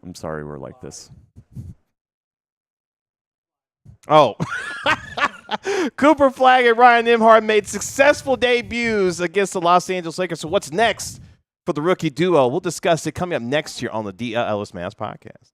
I'm sorry we're like this. Oh. Cooper Flagg and Ryan Nembhard made successful debuts against the Los Angeles Lakers. So what's next for the rookie duo? We'll discuss it coming up next year on the DLLS Mavs podcast.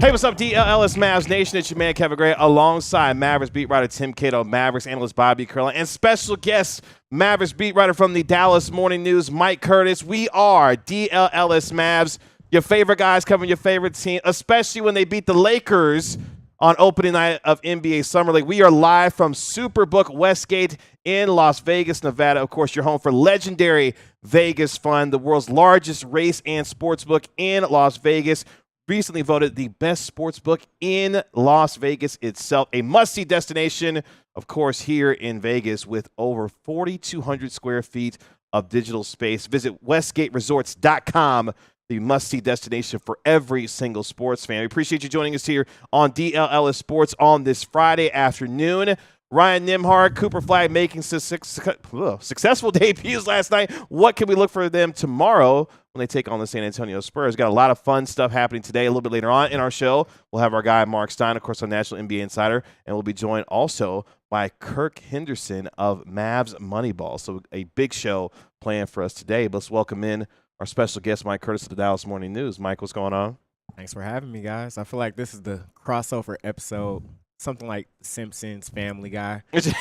Hey, what's up, DLLS Mavs Nation? It's your man, Kevin Gray, alongside Mavericks beat writer Tim Cato, Mavericks analyst Bobby Curlin, and special guest, Mavericks beat writer from the Dallas Morning News, Mike Curtis. We are DLLS Mavs, your favorite guys covering your favorite team, especially when they beat the Lakers on opening night of NBA Summer League. We are live from Superbook Westgate in Las Vegas, Nevada. Of course, your home for legendary Vegas Fun, the world's largest race and sports book in Las Vegas. Recently voted the best sports book in Las Vegas itself. A must-see destination, of course, here in Vegas with over 4,200 square feet of digital space. Visit westgateresorts.com, the must-see destination for every single sports fan. We appreciate you joining us here on DLLS Sports on this Friday afternoon. Ryan Nembhard, Cooper Flagg making successful debuts last night. What can we look for them tomorrow when they take on the San Antonio Spurs? Got a lot of fun stuff happening today. A little bit later on in our show, we'll have our guy Mark Stein, of course, our National NBA Insider, and we'll be joined also by Kirk Henderson of Mavs Moneyball. So a big show planned for us today. But let's welcome in our special guest, Mike Curtis of the Dallas Morning News. Mike, what's going on? Thanks for having me, guys. I feel like this is the crossover episode, something like Simpsons, Family Guy. It's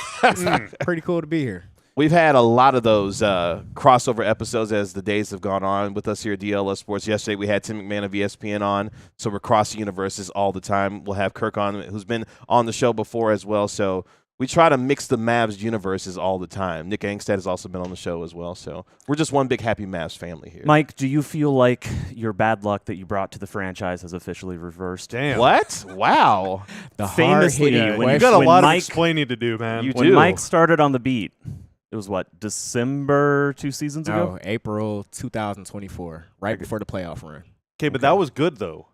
pretty cool to be here. We've had a lot of those crossover episodes as the days have gone on with us here at DLS Sports. Yesterday we had Tim McMahon of ESPN on, so we're crossing universes all the time. We'll have Kirk on, who's been on the show before as well. So we try to mix the Mavs universes all the time. Nick Angstad has also been on the show as well. So we're just one big happy Mavs family here. Mike, do you feel like your bad luck that you brought to the franchise has officially reversed? Damn. What? Wow. Famously, you got a lot of explaining to do, man. You when do. Mike started on the beat, it was what, December 2 seasons ago? No, April 2024, right before the playoff run. Okay, but that was good, though.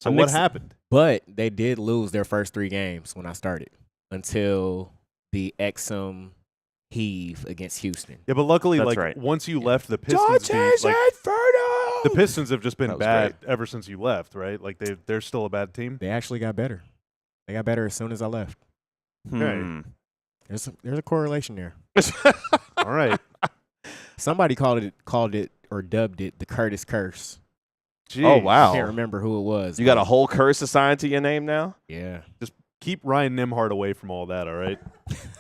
So what happened? But they did lose their first 3 games when I started until the Exum heave against Houston. Yeah, but luckily, That's like right. once you left, the Pistons the Pistons have just been bad ever since you left, right? Like they're still a bad team. They actually got better. They got better as soon as I left. Okay. There's a correlation there. All right. Somebody called it or dubbed it the Curtis curse. Jeez. Oh, wow. I can't remember who it was. You got a whole curse assigned to your name now? Yeah. Just keep Ryan Nembhard away from all that, all right?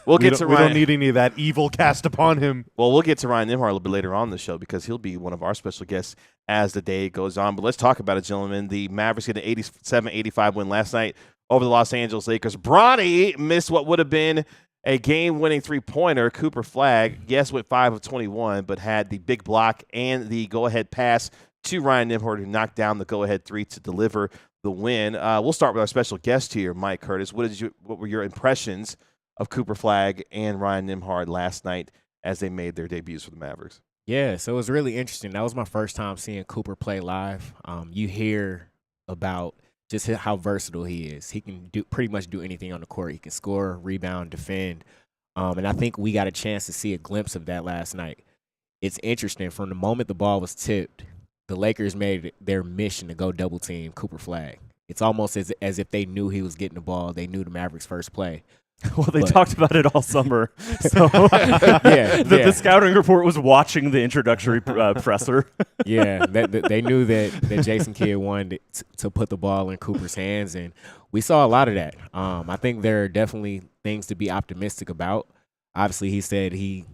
We'll we get don't- to We Ryan. don't need any of that evil cast upon him. Well, we'll get to Ryan Nembhard a little bit later on in the show because he'll be one of our special guests as the day goes on. But let's talk about it, gentlemen. The Mavericks get an 87-85 win last night over the Los Angeles Lakers. Bronny missed what would have been a game-winning three-pointer. Cooper Flagg, yes, went 5 of 21, but had the big block and the go-ahead pass to Ryan Nembhard, who knocked down the go-ahead 3 to deliver the win. We'll start with our special guest here, Mike Curtis. What were your impressions of Cooper Flagg and Ryan Nembhard last night as they made their debuts for the Mavericks? Yeah, so it was really interesting. That was my first time seeing Cooper play live. You hear about just how versatile he is. He can pretty much do anything on the court. He can score, rebound, defend. And I think we got a chance to see a glimpse of that last night. It's interesting. From the moment the ball was tipped, the Lakers made it their mission to go double team Cooper Flagg. It's almost as if they knew he was getting the ball. They knew the Mavericks' first play. Well, they talked about it all summer. So the scouting report was watching the introductory presser. Yeah, they knew that Jason Kidd wanted to put the ball in Cooper's hands, and we saw a lot of that. I think there are definitely things to be optimistic about. Obviously, he said he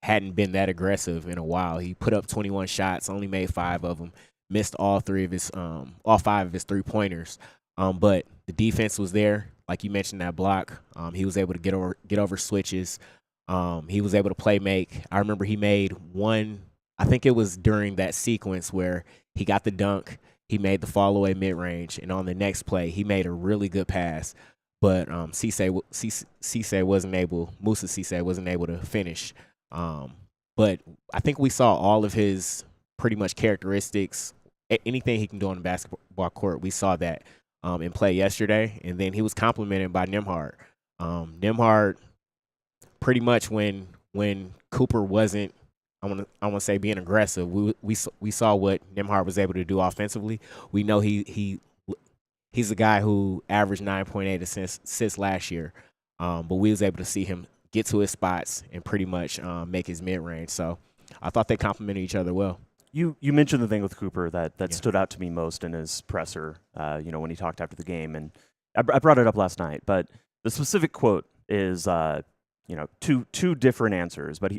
hadn't been that aggressive in a while. He put up 21 shots, only made 5 of them, missed all 5 of his 3-pointers. But the defense was there, like you mentioned, that block. He was able to get over switches. He was able to play make. I remember he made one. I think it was during that sequence where he got the dunk. He made the fall away mid range, and on the next play, he made a really good pass. But Cisse wasn't able. Musa Cisse wasn't able to finish. But I think we saw all of his pretty much characteristics. Anything he can do on the basketball court, we saw that in play yesterday. And then he was complimented by Nembhard. Nembhard, pretty much when Cooper wasn't, I want to say, being aggressive, we saw what Nembhard was able to do offensively. We know he's a guy who averaged 9.8 assists last year, but we was able to see him get to his spots and pretty much make his mid range. So I thought they complemented each other well. You mentioned the thing with Cooper that stood out to me most in his presser, when he talked after the game, and I brought it up last night. But the specific quote is, two different answers. But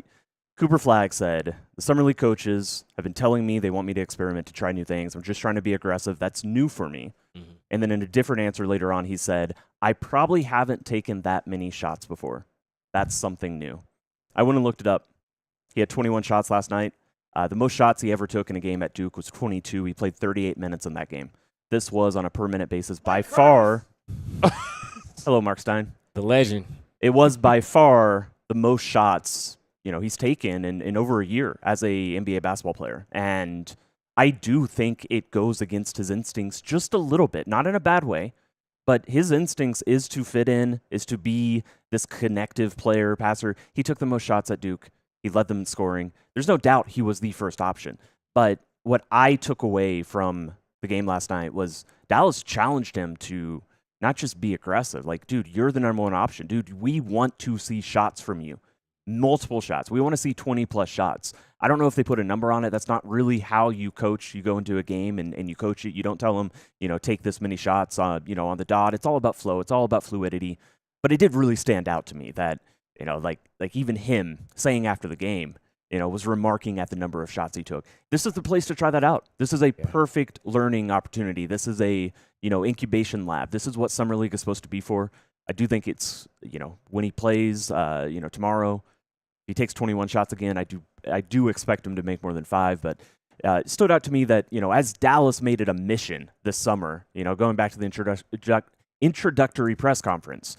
Cooper Flagg said, "The summer league coaches have been telling me they want me to experiment, to try new things. I'm just trying to be aggressive. That's new for me." Mm-hmm. And then in a different answer later on, he said, "I probably haven't taken that many shots before. That's something new." I went and looked it up. He had 21 shots last night. The most shots he ever took in a game at Duke was 22. He played 38 minutes in that game. This was, on a per-minute basis, by far... Hello, Mark Stein. The legend. It was by far the most shots he's taken in over a year as a NBA basketball player. And I do think it goes against his instincts just a little bit. Not in a bad way, but his instincts is to fit in, is to be this connective player, passer. He took the most shots at Duke. He led them in scoring. There's no doubt he was the first option. But what I took away from the game last night was Dallas challenged him to not just be aggressive. Like, dude, you're the number one option. Dude, we want to see shots from you. Multiple shots. We want to see 20-plus shots. I don't know if they put a number on it. That's not really how you coach. You go into a game and you coach it. You don't tell them, take this many shots on the dot. It's all about flow. It's all about fluidity. But it did really stand out to me that, like even him saying after the game, was remarking at the number of shots he took. This is the place to try that out. This is a perfect learning opportunity. This is a, incubation lab. This is what Summer League is supposed to be for. I do think it's, when he plays, tomorrow, he takes 21 shots again. I do expect him to make more than 5, but it stood out to me that, as Dallas made it a mission this summer, going back to the introductory press conference,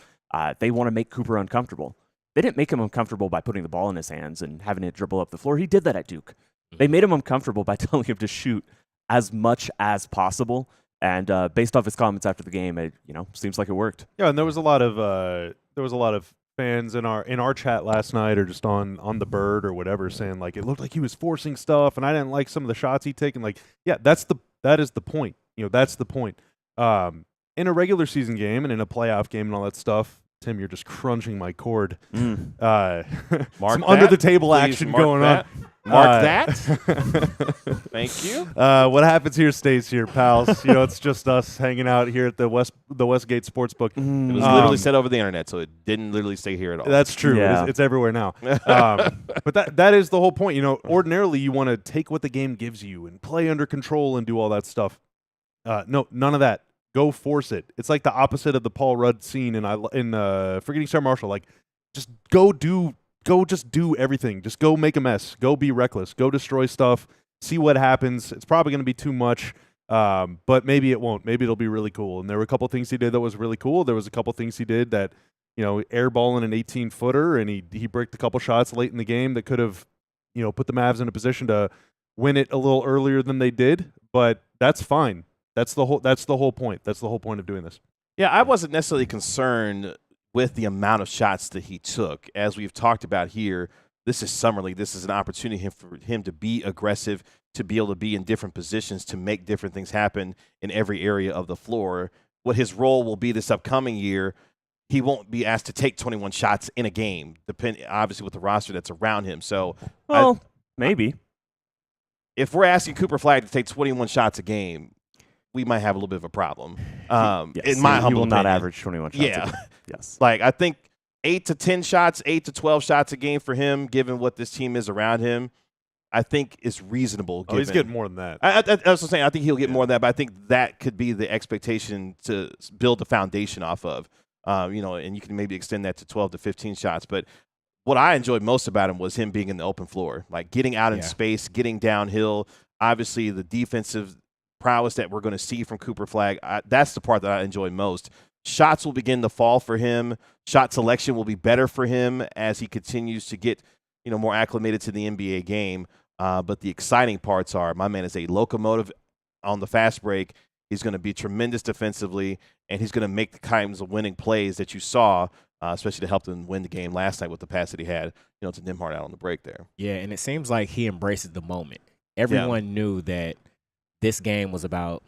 they want to make Cooper uncomfortable. They didn't make him uncomfortable by putting the ball in his hands and having it dribble up the floor. He did that at Duke. They made him uncomfortable by telling him to shoot as much as possible. And based off his comments after the game, it seems like it worked. Yeah, and there was a lot of fans in our chat last night, or just on the Bird or whatever, saying like it looked like he was forcing stuff, and I didn't like some of the shots he'd taken. Like, yeah, that is the point. That's the point. In a regular season game and in a playoff game and all that stuff, Tim, you're just crunching my cord. Some under the table action going on. Mark that. Thank you. What happens here stays here, pals. It's just us hanging out here at the Westgate Sportsbook. It was literally said over the internet, so it didn't literally stay here at all. That's true. Yeah. It's everywhere now. But that is the whole point. Ordinarily you want to take what the game gives you and play under control and do all that stuff. No, none of that. Go force it. It's like the opposite of the Paul Rudd scene in Forgetting Sarah Marshall. Like, just just do everything. Just go make a mess. Go be reckless. Go destroy stuff. See what happens. It's probably going to be too much, but maybe it won't. Maybe it'll be really cool. And there were a couple things he did that was really cool. There was a couple things he did that, airballing an 18-footer, and he bricked a couple shots late in the game that could have, put the Mavs in a position to win it a little earlier than they did. But that's fine. That's the whole point. That's the whole point of doing this. Yeah, I wasn't necessarily concerned with the amount of shots that he took. As we've talked about here, this is Summer League. This is an opportunity for him to be aggressive, to be able to be in different positions, to make different things happen in every area of the floor. What his role will be this upcoming year, he won't be asked to take 21 shots in a game, obviously with the roster that's around him. So, maybe. If we're asking Cooper Flagg to take 21 shots a game, we might have a little bit of a problem. Yes, in my humble he will not opinion. average 21 shots. Yeah. Yes. Like, I think 8 to 10 shots, 8 to 12 shots a game for him, given what this team is around him. I think is reasonable. Oh, he's given- getting more than that. I was just saying, I think he'll get more than that, but I think that could be the expectation to build the foundation off of. And you can maybe extend that to 12 to 15 shots. But what I enjoyed most about him was him being in the open floor, like getting out in space, getting downhill. Obviously, the defensive prowess that we're going to see from Cooper Flagg, that's the part that I enjoy most. Shots will begin to fall for him. Shot selection will be better for him as he continues to get, more acclimated to the NBA game. But the exciting parts are my man is a locomotive on the fast break. He's going to be tremendous defensively, and he's going to make the kinds of winning plays that you saw, especially to help them win the game last night with the pass that he had, to Nembhard out on the break there. Yeah, and it seems like he embraces the moment. Everyone knew that this game was about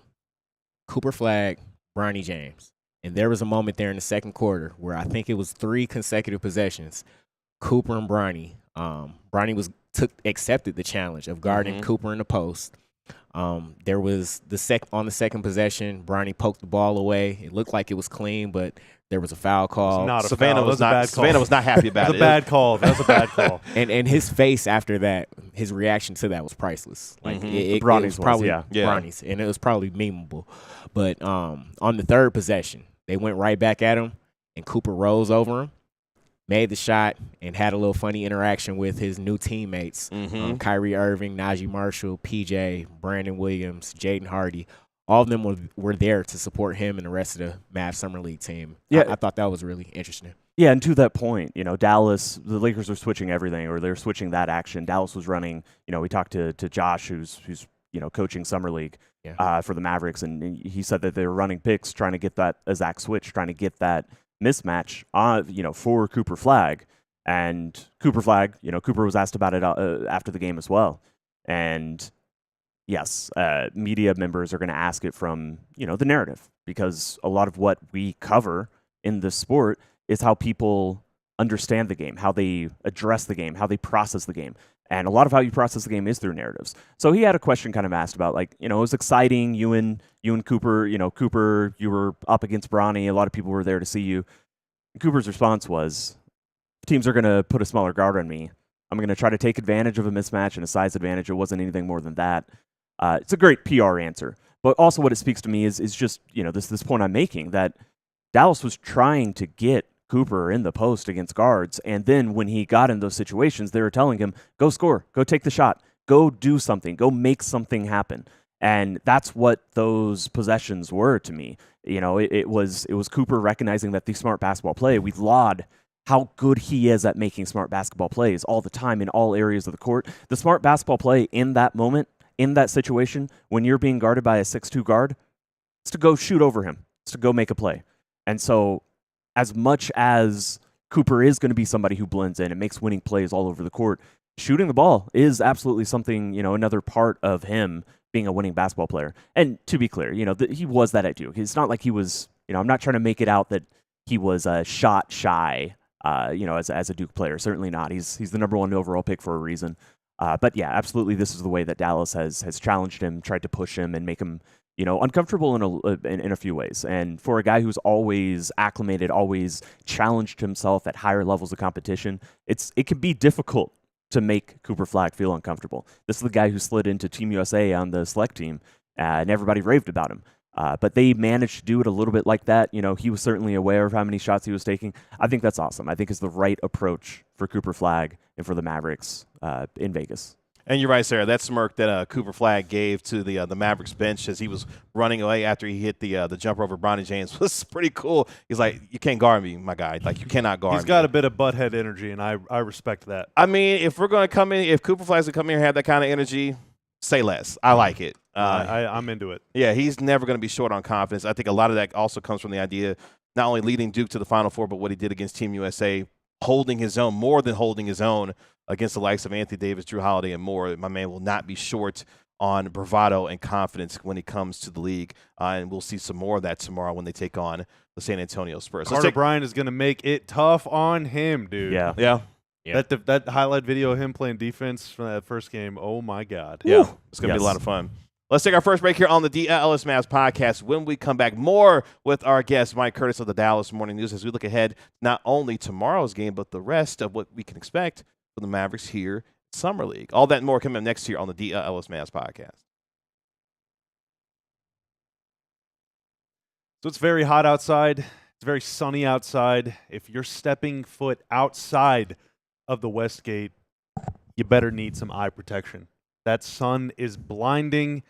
Cooper Flagg, Bronny James. And there was a moment there in the second quarter where I think it was 3 consecutive possessions, Cooper and Bronny. Bronny accepted the challenge of guarding Cooper in the post. There was on the second possession, Bronny poked the ball away. It looked like it was clean, but there was a foul call. Savannah was not happy about it. That was a bad call. That was a bad call. And his face after that, his reaction to that was priceless. Like it was probably Bronny's, and it was probably memeable. But on the third possession, they went right back at him, and Cooper rose over him, made the shot, and had a little funny interaction with his new teammates, Kyrie Irving, Najee Marshall, PJ, Brandon Williams, Jaden Hardy. All of them were there to support him and the rest of the Mavs Summer League team. Yeah. I thought that was really interesting. Yeah, and to that point, Dallas, the Lakers were switching everything, or they're switching that action. Dallas was running, we talked to Josh, who's coaching Summer League for the Mavericks, and he said that they were running picks, trying to get that Zach switch, trying to get that mismatch for Cooper Flagg. And Cooper Flagg, Cooper was asked about it after the game as well. And yes, media members are going to ask it from, the narrative, because a lot of what we cover in this sport is how people understand the game, how they address the game, how they process the game. And a lot of how you process the game is through narratives. So he had a question kind of asked about, it was exciting. You and Cooper, Cooper, you were up against Bronny. A lot of people were there to see you. And Cooper's response was, teams are going to put a smaller guard on me. I'm going to try to take advantage of a mismatch and a size advantage. It wasn't anything more than that. It's a great PR answer. But also what it speaks to me is just, this point I'm making, that Dallas was trying to get Cooper in the post against guards, and then when he got in those situations, they were telling him, go score, go take the shot, go do something, go make something happen. And that's what those possessions were to me. It was Cooper recognizing that the smart basketball play, we laud how good he is at making smart basketball plays all the time in all areas of the court. The smart basketball play in that moment, in that situation, when you're being guarded by a 6'2 guard, it's to go shoot over him. It's to go make a play. And so as much as Cooper is going to be somebody who blends in and makes winning plays all over the court, shooting the ball is absolutely something, another part of him being a winning basketball player. And to be clear, he was that at Duke. It's not like he was, I'm not trying to make it out that he was shot shy, as a Duke player. Certainly not. He's the number 1 overall pick for a reason. But yeah, absolutely, this is the way that Dallas has challenged him, tried to push him and make him, uncomfortable in a few ways. And for a guy who's always acclimated, always challenged himself at higher levels of competition, it can be difficult to make Cooper Flagg feel uncomfortable. This is the guy who slid into Team USA on the select team, and everybody raved about him. But they managed to do it a little bit like that. He was certainly aware of how many shots he was taking. I think that's awesome. I think it's the right approach for Cooper Flagg and for the Mavericks in Vegas. And you're right, Sarah. That smirk that Cooper Flagg gave to the Mavericks bench as he was running away after he hit the jumper over Bronny James was pretty cool. He's like, you can't guard me, my guy. Like, you cannot guard me. He's got a bit of butthead energy, and I respect that. I mean, if we're going to come in, if Cooper Flagg's going to come in and have that kind of energy, say less. I like it. I'm into it. Yeah, he's never going to be short on confidence. I think a lot of that also comes from the idea not only leading Duke to the Final Four, but what he did against Team USA, holding his own, more than holding his own against the likes of Anthony Davis, Drew Holiday, and more. My man will not be short on bravado and confidence when he comes to the league, and we'll see some more of that tomorrow when they take on the San Antonio Spurs. Carter Bryant is going to make it tough on him, dude. Yeah. That highlight video of him playing defense from that first game, oh, my God. Yeah, it's going to be a lot of fun. Let's take our first break here on the DLLS Mavs podcast. When we come back, more with our guest, Mike Curtis of the Dallas Morning News, as we look ahead not only tomorrow's game, but the rest of what we can expect from the Mavericks here Summer League. All that and more coming up next year on the DLLS Mavs podcast. So it's very hot outside. It's very sunny outside. If you're stepping foot outside of the Westgate, you better need some eye protection. That sun is blinding.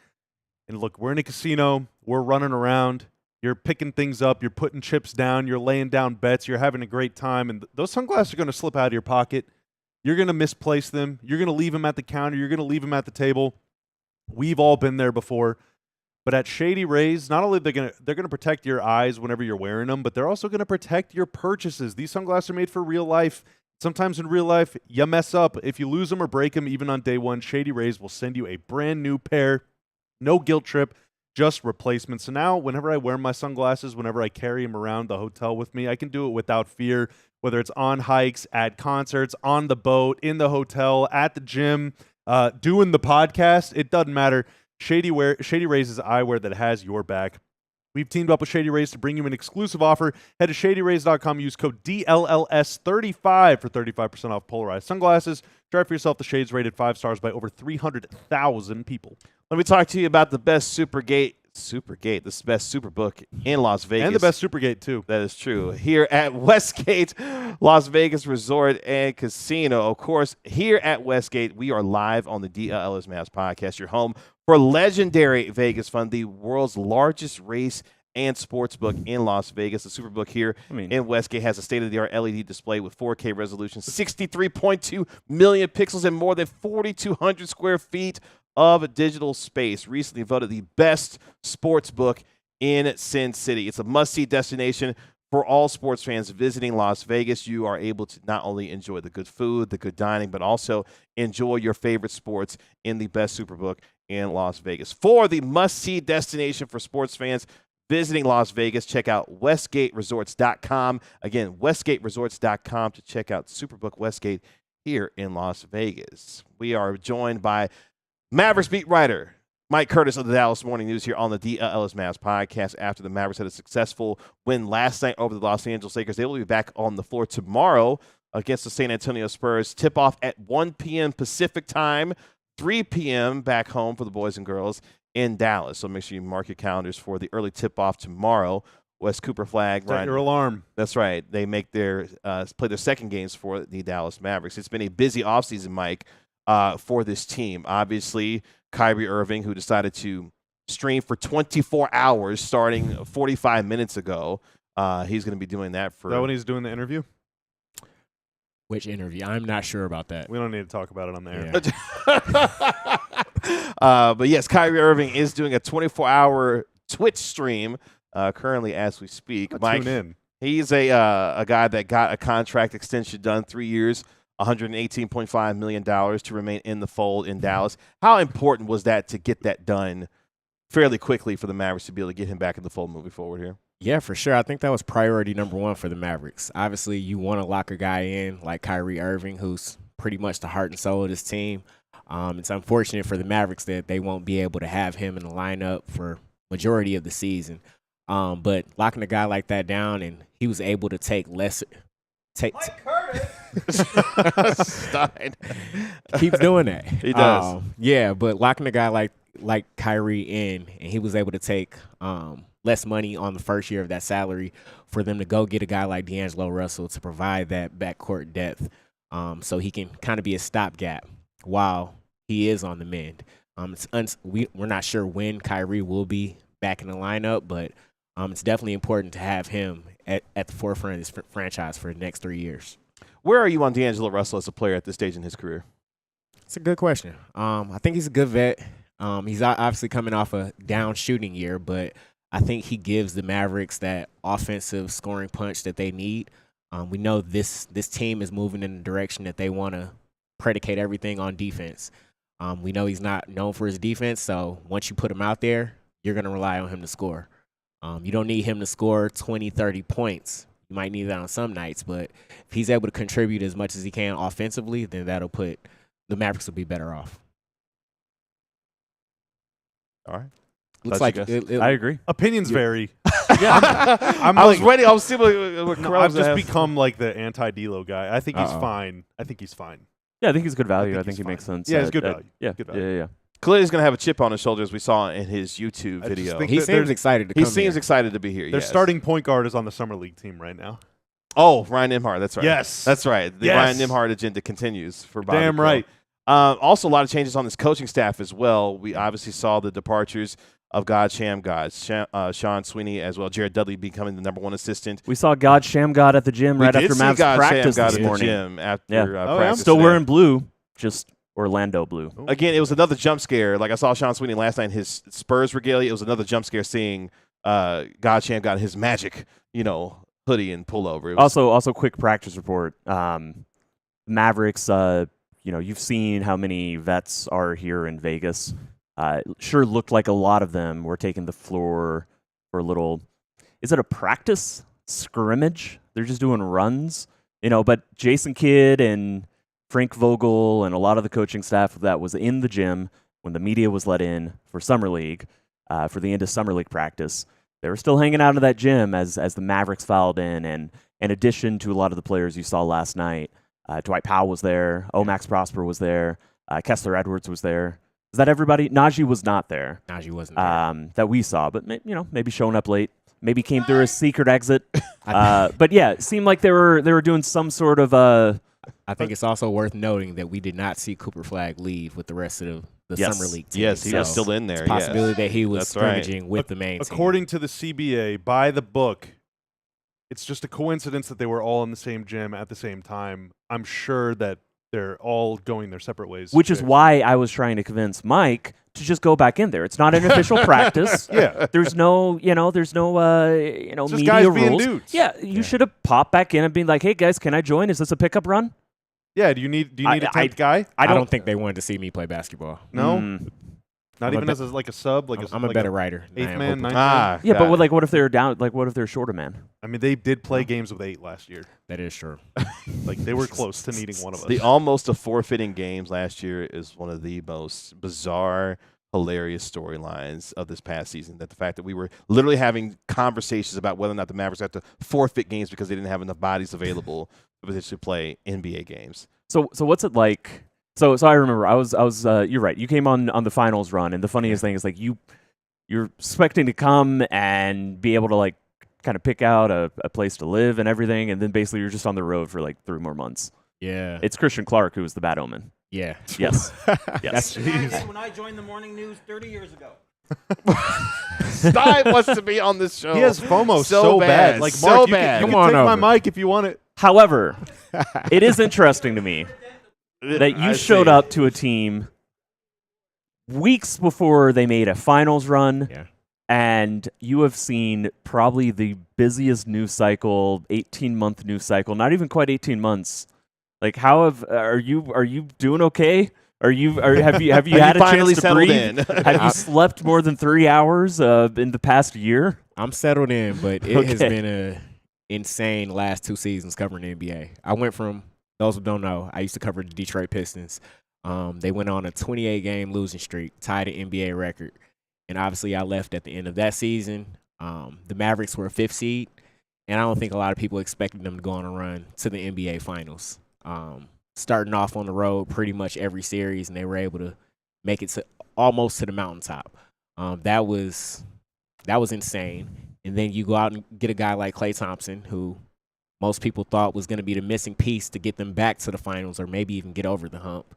And look, we're in a casino. We're running around. You're picking things up. You're putting chips down. You're laying down bets. You're having a great time. And those sunglasses are going to slip out of your pocket. You're going to misplace them. You're going to leave them at the counter. You're going to leave them at the table. We've all been there before. But at Shady Rays, not only they're going to protect your eyes whenever you're wearing them, but they're also going to protect your purchases. These sunglasses are made for real life. Sometimes in real life, you mess up. If you lose them or break them, even on day one, Shady Rays will send you a brand new pair. No guilt trip, just replacements. So now whenever I wear my sunglasses, whenever I carry them around the hotel with me, I can do it without fear, whether it's on hikes, at concerts, on the boat, in the hotel, at the gym, doing the podcast. It doesn't matter. Shady Rays is eyewear that has your back. We've teamed up with Shady Rays to bring you an exclusive offer. Head to shadyrays.com. Use code DLLS35 for 35% off polarized sunglasses. Try for yourself the shades rated 5 stars by over 300,000 people. Let me talk to you about the best Supergate, the best Superbook in Las Vegas. And the best Supergate, too. That is true. Here at Westgate, Las Vegas Resort and Casino. Of course, here at Westgate, we are live on the DLLS Mavs podcast, your home for legendary Vegas Fun, the world's largest race and sports book in Las Vegas. The Superbook here in Westgate has a state-of-the-art LED display with 4K resolution, 63.2 million pixels, and more than 4,200 square feet of digital space. Recently voted the best sports book in Sin City. It's a must-see destination for all sports fans visiting Las Vegas. You are able to not only enjoy the good food, the good dining, but also enjoy your favorite sports in the best Superbook in Las Vegas. For the must-see destination for sports fans visiting Las Vegas, check out westgateresorts.com. Again, westgateresorts.com to check out Superbook Westgate here in Las Vegas. We are joined by Mavericks beat writer Mike Curtis of the Dallas Morning News here on the DLLS Mavs podcast after the Mavericks had a successful win last night over the Los Angeles Lakers. They will be back on the floor tomorrow against the San Antonio Spurs. Tip-off at 1 p.m. Pacific time, 3 p.m. back home for the boys and girls in Dallas. So make sure you mark your calendars for the early tip-off tomorrow. Cooper Flagg. Set your alarm. That's right. They make their play their second games for the Dallas Mavericks. It's been a busy offseason, Mike, for this team. Obviously, Kyrie Irving, who decided to stream for 24 hours starting 45 minutes ago. He's going to be doing that for... Is that when he's doing the interview? Which interview? I'm not sure about that. We don't need to talk about it on the air. Yeah. But yes, Kyrie Irving is doing a 24-hour Twitch stream currently as we speak. Mike, tune in. He's a guy that got a contract extension done, 3 years, $118.5 million to remain in the fold in Dallas. How important was that to get that done fairly quickly for the Mavericks to be able to get him back in the fold moving forward here? Yeah, for sure. I think that was priority number one for the Mavericks. Obviously, you want to lock a guy in like Kyrie Irving, who's pretty much the heart and soul of this team. It's unfortunate for the Mavericks that they won't be able to have him in the lineup for majority of the season. But locking a guy like that down, and he was able to take less. Mike Curtis keeps doing that. He does. Yeah, but locking a guy like Kyrie in, and he was able to take less money on the first year of that salary for them to go get a guy like D'Angelo Russell to provide that backcourt depth, so he can kind of be a stopgap while he is on the mend. We're not sure when Kyrie will be back in the lineup, but it's definitely important to have him at the forefront of this franchise for the next 3 years. Where are you on D'Angelo Russell as a player at this stage in his career? It's a good question. I think he's a good vet. He's obviously coming off a down shooting year, but I think he gives the Mavericks that offensive scoring punch that they need. We know this team is moving in the direction that they want to predicate everything on defense. We know he's not known for his defense, so once you put him out there, you're going to rely on him to score. You don't need him to score 20, 30 points. You might need that on some nights, but if he's able to contribute as much as he can offensively, then that'll put the Mavericks will be better off. All right. Looks like I agree. Opinions vary. I was ready. I was seeing what I've just become like the anti-D'Lo guy. I think he's fine. Yeah, I think he's good value. I think think he's he makes fine. sense. Yeah, he's good value. Yeah, Good value. yeah. Clearly, he's going to have a chip on his shoulder, as we saw in his YouTube I just video. think He that seems excited to He come seems here. excited to be here. Their yes. starting point guard is on the summer league team right now. Oh, Ryan Nembhard. That's right. Yes. That's right. The Yes. Ryan Nembhard agenda continues for Bobby Damn Crow. right. Also, a lot of changes on this coaching staff as well. We obviously saw the departures of Sean Sweeney, as well. Jared Dudley becoming the #1 assistant. We saw God Shamgod at the gym right after Mavs practice God this in the morning. gym after Yeah. practice. Still today. wearing blue, just Orlando blue. Again, it was another jump scare. Like I saw Sean Sweeney last night in his Spurs regalia. It was another jump scare seeing God Shamgod his magic, hoodie and pullover. It was, Also, quick practice report. Mavericks, you've seen how many vets are here in Vegas. Sure looked like a lot of them were taking the floor for a little. Is it a practice scrimmage? They're just doing runs, But Jason Kidd and Frank Vogel and a lot of the coaching staff that was in the gym when the media was let in for Summer League, for the end of Summer League practice, they were still hanging out in that gym as the Mavericks filed in. And in addition to a lot of the players you saw last night, Dwight Powell was there, Max Prosper was there, Kessler Edwards was there. Is that everybody? Najee was not there. Najee wasn't there. That we saw, but maybe showing up late. Maybe came through a secret exit. But yeah, it seemed like they were doing some sort of I think it's also worth noting that we did not see Cooper Flagg leave with the rest of the Yes. summer league team. yes, he was still in there. It's a possibility that he was That's right. scrimmaging with the main team. According to the CBA, by the book, it's just a coincidence that they were all in the same gym at the same time. I'm sure that they're all going their separate ways. which is why I was trying to convince Mike to just go back in there. It's not an official practice. Yeah. There's no It's just media guys being rules. dudes. Yeah, you should have popped back in and been like, "Hey guys, can I join? Is this a pickup run?" Yeah. Do you need a I- 10th guy? I don't think they wanted to see me play basketball. No. Mm. Not I'm a even bit- as like a sub. Like I'm a like better writer. than I eighth am man, Hooper. ninth man. Yeah, got but it. what if they're down? Like, what if they're shorter man? I mean, they did play games with 8 last year. That is true. Like they were close to needing one of us. The almost a forfeiting games last year is one of the most bizarre, hilarious storylines of this past season. That the fact that we were literally having conversations about whether or not the Mavericks have to forfeit games because they didn't have enough bodies available to potentially play NBA games. So what's it like? So I remember I was you're right. You came on the finals run, and the funniest thing is like you're expecting to come and be able to like kind of pick out a place to live and everything, and then basically you're just on the road for like 3 more months. Yeah. It's Christian Clark who was the bad omen. Yeah. Yes. Yes. When I joined the morning news 30 years ago. Stein wants to be on this show. He has FOMO So so bad. bad. Like So Mark, you bad. can Come on take my over. mic if you want it. However, it is interesting to me that you I showed see. up to a team weeks before they made a finals run. Yeah. And you have seen probably the busiest news cycle, 18-month news cycle, not even quite 18 months. Like, are you doing okay? Have you had a finally chance to settled breathe? in? Have you slept more than 3 hours in the past year? I'm settled in, but it has Okay. been a insane last 2 seasons covering the NBA. I went from, those who don't know, I used to cover the Detroit Pistons. They went on a 28-game losing streak, tied an NBA record. And obviously I left at the end of that season. The Mavericks were a 5th seed, and I don't think a lot of people expected them to go on a run to the NBA Finals. Starting off on the road pretty much every series, and they were able to make it to almost to the mountaintop. That was insane. And then you go out and get a guy like Klay Thompson, who most people thought was going to be the missing piece to get them back to the finals or maybe even get over the hump.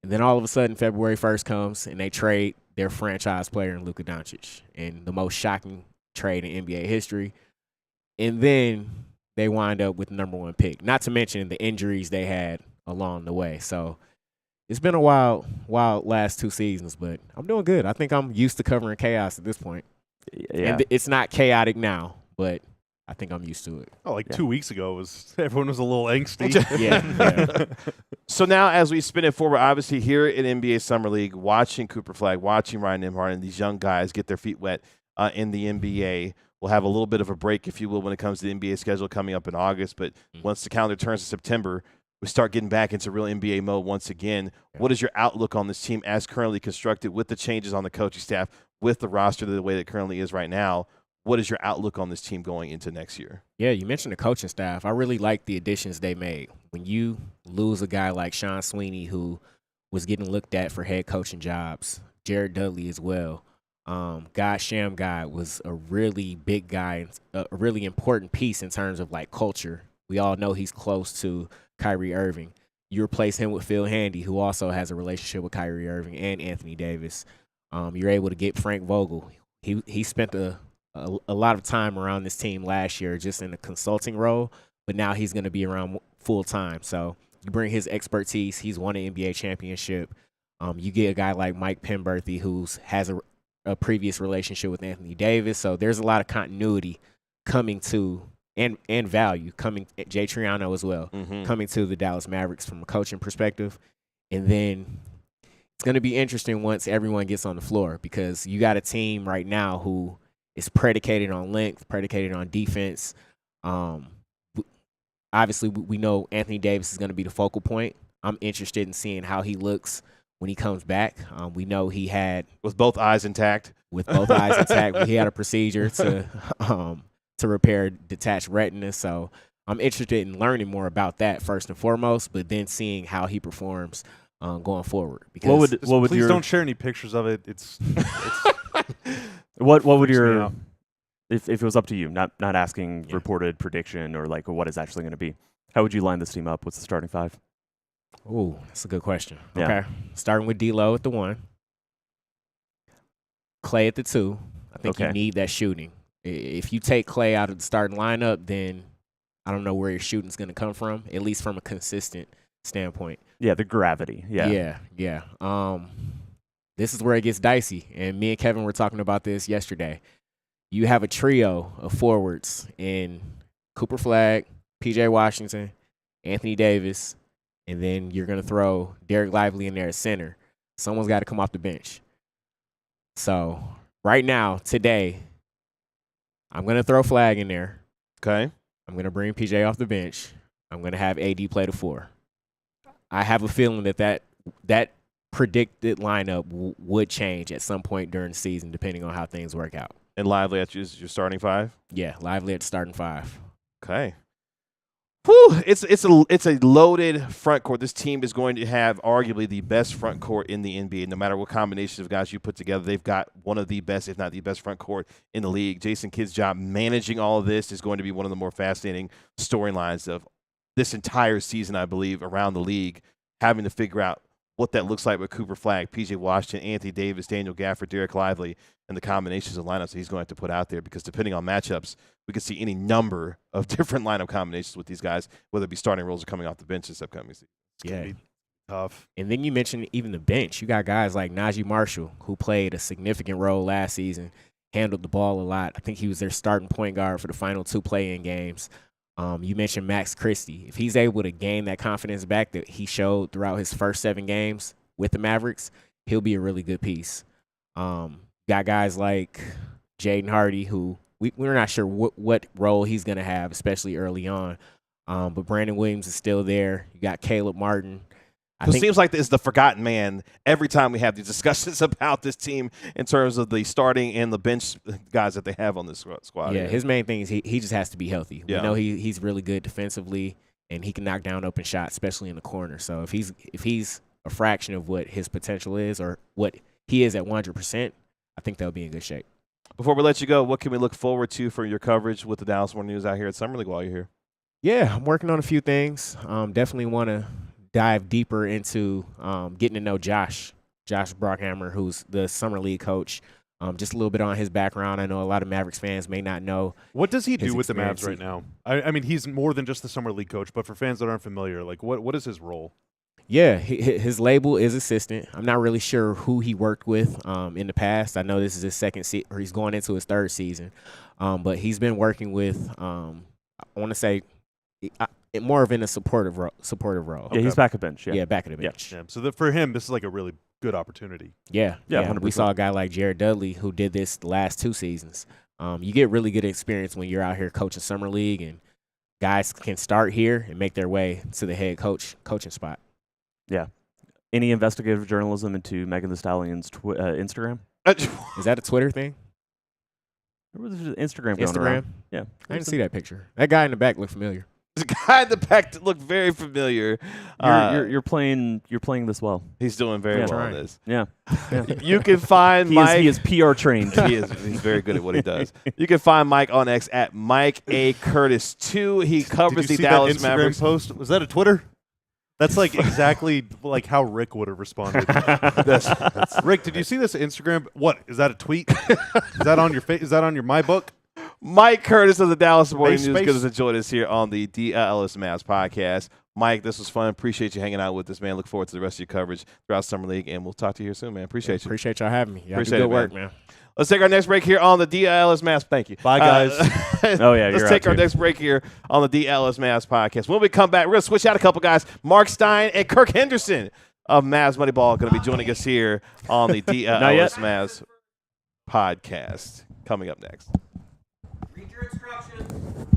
And then all of a sudden, February 1st comes, and they trade their franchise player in Luka Doncic, in the most shocking trade in NBA history. And then they wind up with the #1 pick, not to mention the injuries they had along the way. So it's been a wild last 2 seasons, but I'm doing good. I think I'm used to covering chaos at this point. Yeah. And it's not chaotic now, but I think I'm used to it. Oh, like Yeah. 2 weeks ago everyone was a little angsty. Yeah. So now, as we spin it forward, obviously here at NBA Summer League, watching Cooper Flagg, watching Ryan Nembhard, and these young guys get their feet wet in the NBA. We'll have a little bit of a break, if you will, when it comes to the NBA schedule coming up in August. But once the calendar turns to September, we start getting back into real NBA mode once again. Yeah. What is your outlook on this team as currently constructed with the changes on the coaching staff, with the roster the way that it currently is right now? what is your outlook on this team going into next year? Yeah, you mentioned the coaching staff. I really like the additions they made. When you lose a guy like Sean Sweeney, who was getting looked at for head coaching jobs, Jared Dudley as well. God Shamgod was a really big guy, a really important piece in terms of like culture. We all know he's close to Kyrie Irving. You replace him with Phil Handy, who also has a relationship with Kyrie Irving and Anthony Davis. You're able to get Frank Vogel. He spent a lot of time around this team last year just in a consulting role, but now he's going to be around full time. So you bring his expertise. He's won an NBA championship. You get a guy like Mike Penberthy, who has a previous relationship with Anthony Davis. So there's a lot of continuity coming to and value coming. Jay Triano as well, coming to the Dallas Mavericks from a coaching perspective. And then it's going to be interesting once everyone gets on the floor, because you got a team right now who is predicated on length, predicated on defense. Obviously, we know Anthony Davis is going to be the focal point. I'm interested in seeing how he looks when he comes back. We know he had with both eyes intact. With both eyes intact, he had a procedure to repair detached retina. So I'm interested in learning more about that first and foremost, but then seeing how he performs going forward. Because what would please don't share any pictures of it. It's what would your if it was up to you, not asking reported prediction or like what it's actually going to be, how would you line this team up? What's the starting five? Oh, that's a good question. Yeah. Okay, starting with D-Lo at the 1, Clay at the 2. I think you need that shooting. If you take Clay out of the starting lineup, then I don't know where your shooting's going to come from, at least from a consistent standpoint. Yeah, the gravity. Yeah. This is where it gets dicey, and me and Kevin were talking about this yesterday. You have a trio of forwards in Cooper Flagg, P.J. Washington, Anthony Davis, and then you're going to throw Derek Lively in there at center. Someone's got to come off the bench. So right now, today, I'm going to throw Flagg in there. Okay. I'm going to bring P.J. off the bench. I'm going to have AD play the 4. I have a feeling that predicted lineup would change at some point during the season, depending on how things work out. And Lively at your starting 5? Yeah, Lively at the starting 5. Okay. Whew, it's a loaded front court. This team is going to have arguably the best front court in the NBA. No matter what combination of guys you put together, they've got one of the best, if not the best, front court in the league. Jason Kidd's job managing all of this is going to be one of the more fascinating storylines of this entire season, I believe, around the league, having to figure out what that looks like with Cooper Flagg, P.J. Washington, Anthony Davis, Daniel Gafford, Derek Lively, and the combinations of lineups that he's going to have to put out there, because depending on matchups, we could see any number of different lineup combinations with these guys, whether it be starting roles or coming off the bench this upcoming season. Yeah. Tough. And then you mentioned even the bench. You got guys like Najee Marshall, who played a significant role last season, handled the ball a lot. I think he was their starting point guard for the final 2 play-in games. You mentioned Max Christie. If he's able to gain that confidence back that he showed throughout his first 7 games with the Mavericks, he'll be a really good piece. Got guys like Jaden Hardy, who we're not sure what role he's going to have, especially early on. But Brandon Williams is still there. You got Caleb Martin. It seems like it's the forgotten man every time we have these discussions about this team in terms of the starting and the bench guys that they have on this squad. Yeah, his main thing is he just has to be healthy. Yeah. We know he's really good defensively, and he can knock down open shots, especially in the corner. So if he's a fraction of what his potential is or what he is at 100%, I think they'll be in good shape. Before we let you go, what can we look forward to for your coverage with the Dallas Morning News out here at Summer League while you're here? Yeah, I'm working on a few things. Definitely want to dive deeper into getting to know Josh Brockhammer, who's the Summer League coach. Just a little bit on his background. I know a lot of Mavericks fans may not know. What does he do with the Mavs right now? I mean, he's more than just the Summer League coach, but for fans that aren't familiar, like what is his role? Yeah, his label is assistant. I'm not really sure who he worked with in the past. I know this is his second season, or he's going into his 3rd season. But he's been working with, I want to say, more of in a supportive role. Yeah, he's back at bench. Yeah, back at the bench. Yeah. So for him, this is like a really good opportunity. Yeah. 100%. We saw a guy like Jared Dudley who did this the last 2 seasons. You get really good experience when you're out here coaching Summer League, and guys can start here and make their way to the head coaching spot. Yeah. Any investigative journalism into Megan Thee Stallion's Instagram? Is that a Twitter thing? There was an Instagram going around. Yeah. I didn't see that picture. That guy in the back looked familiar. The guy in the back that looked very familiar. You're playing this well. He's doing very well trying. in this. Yeah. You can find Mike. He is PR trained. He's very good at what he does. You can find Mike on X at Mike A. Curtis 2. He covers Did you the see Dallas that Instagram Mavericks. post? Was that a Twitter? That's like exactly like how Rick would have responded. Rick, did you see this Instagram? What is that? A tweet? Is that on your Is that on your my book? Mike Curtis of the Dallas Morning Space. News gives us a join us here on the DLLS Mavs podcast. Mike, this was fun. Appreciate you hanging out with us, man. Look forward to the rest of your coverage throughout Summer League, and we'll talk to you here soon, man. Appreciate you. Appreciate y'all having me. Y'all Appreciate do it, good work, man. Let's take our next break here on the DLLS Mavs. Thank you. Bye, guys. Oh, yeah, Let's you're take out, our too. next break here on the DLLS Mavs podcast. When we come back, we're going to switch out a couple guys. Mark Stein and Kirk Henderson of Mavs Moneyball going to be joining us here on the DLLS Mavs podcast. Coming up next. Read your instructions.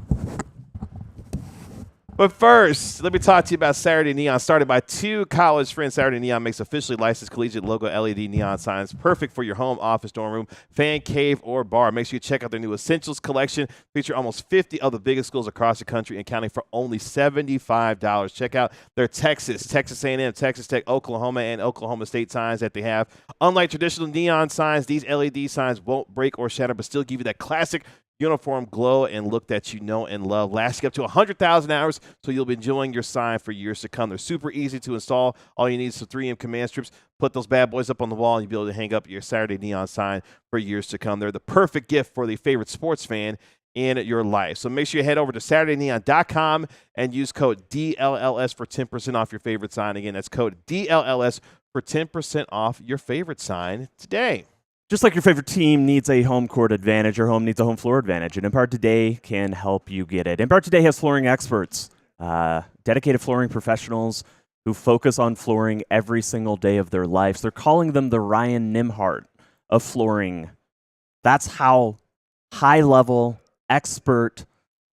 But first, let me talk to you about Saturday Neon. Started by two college friends, Saturday Neon makes officially licensed collegiate logo LED neon signs, perfect for your home, office, dorm room, fan cave, or bar. Make sure you check out their new Essentials collection. Feature almost 50 of the biggest schools across the country and counting for only $75. Check out their Texas A&M, Texas Tech, Oklahoma, and Oklahoma State signs that they have. Unlike traditional neon signs, these LED signs won't break or shatter, but still give you that classic uniform glow and look that you know and love, lasting up to 100,000 hours, so you'll be enjoying your sign for years to come. They're super easy to install. All you need is some 3M command strips. Put those bad boys up on the wall, and you'll be able to hang up your Saturday Neon sign for years to come. They're the perfect gift for the favorite sports fan in your life. So make sure you head over to SaturdayNeon.com and use code DLLS for 10% off your favorite sign. Again, that's code DLLS for 10% off your favorite sign today. Just like your favorite team needs a home court advantage, your home needs a home floor advantage, and Nembhard Today can help you get it. Nembhard Today has flooring experts, dedicated flooring professionals who focus on flooring every single day of their lives. They're calling them the Ryan Nembhard of flooring. That's how high-level, expert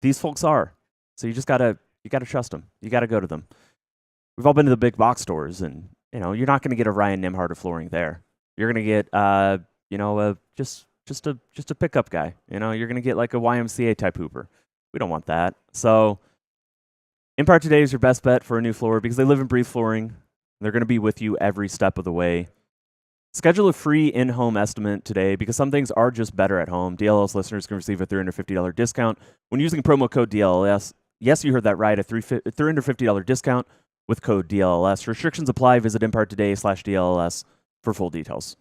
these folks are. So you gotta trust them. You gotta go to them. We've all been to the big box stores, and you're not going to get a Ryan Nembhard of flooring there. You're going to get just a pickup guy. You're going to get like a YMCA type hooper. We don't want that. So Nembhard Today is your best bet for a new floor because they live and breathe flooring. They're going to be with you every step of the way. Schedule a free in-home estimate today because some things are just better at home. DLLS listeners can receive a $350 discount when using promo code DLLS. Yes, you heard that right, a $350 discount with code DLLS. Restrictions apply. Visit NembhardToday/DLLS for full details.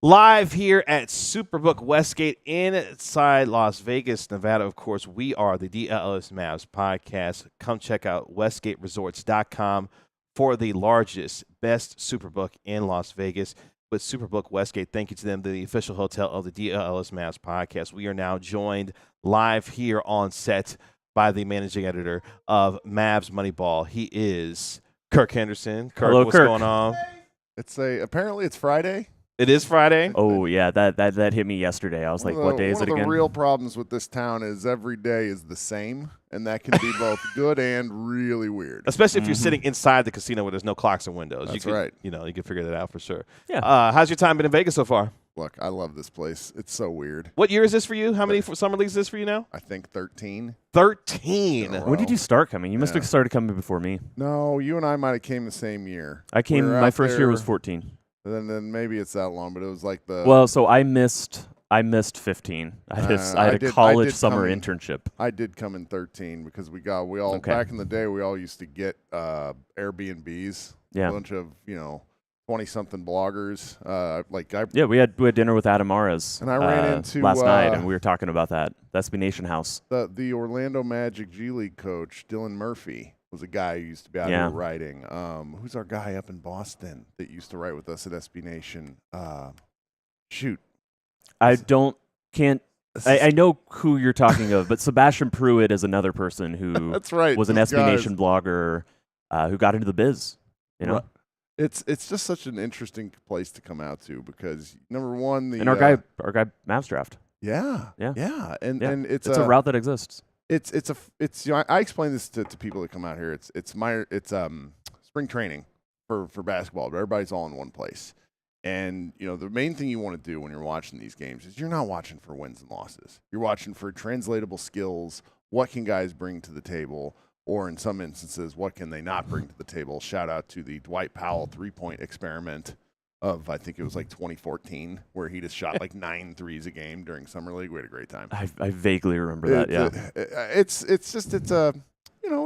Live here at Superbook Westgate inside Las Vegas, Nevada. Of course, we are the DLLS Mavs podcast. Come check out WestgateResorts.com for the largest, best Superbook in Las Vegas. With Superbook Westgate, thank you to them, the official hotel of the DLLS Mavs podcast. We are now joined live here on set by the managing editor of Mavs Moneyball. He is Kirk Henderson. Kirk, Hello, what's Kirk. going on? Apparently it's Friday. It is Friday. Oh, yeah, that hit me yesterday. I was like, what day is it One of again? the real problems with this town is every day is the same, and that can be both good and really weird. Especially if you're sitting inside the casino where there's no clocks and windows. That's you can, right. You can figure that out for sure. Yeah. How's your time been in Vegas so far? Look, I love this place. It's so weird. What year is this for you? How many summer leagues is this for you now? I think 13. 13. Oh. When did you start coming? You must Yeah. have started coming before me. No, you and I might have came the same year. I came, We were my out first year was there, 14. Then maybe it's that long, but it was like the. Well, so I missed 15. I had a college summer internship. I did come in 13 because we all Okay. back in the day we all used to get Airbnbs. Yeah. A bunch of 20-something bloggers. Yeah, we had dinner with Adam Aras And I ran into, last night, and we were talking about that. That's SB Nation House. The Orlando Magic G League coach, Dylan Murphy, was a guy who used to be out Yeah. here writing. Who's our guy up in Boston that used to write with us at SB Nation? Shoot. I know who you're talking of, but Sebastian Pruitt is another person who That's right. was an those SB guys. Nation blogger who got into the biz. Right. It's just such an interesting place to come out to because number one, And our guy Mavs draft. yeah, Yeah. and Yeah. and It's a route that exists. it's I explain this to people that come out here. It's spring training for basketball, but everybody's all in one place. And, the main thing you want to do when you're watching these games is you're not watching for wins and losses. You're watching for translatable skills. What can guys bring to the table? Or in some instances, what can they not bring to the table? Shout out to the Dwight Powell three-point experiment of, I think it was like 2014, where he just shot like 9 threes a game during Summer League. We had a great time. I vaguely remember that, yeah.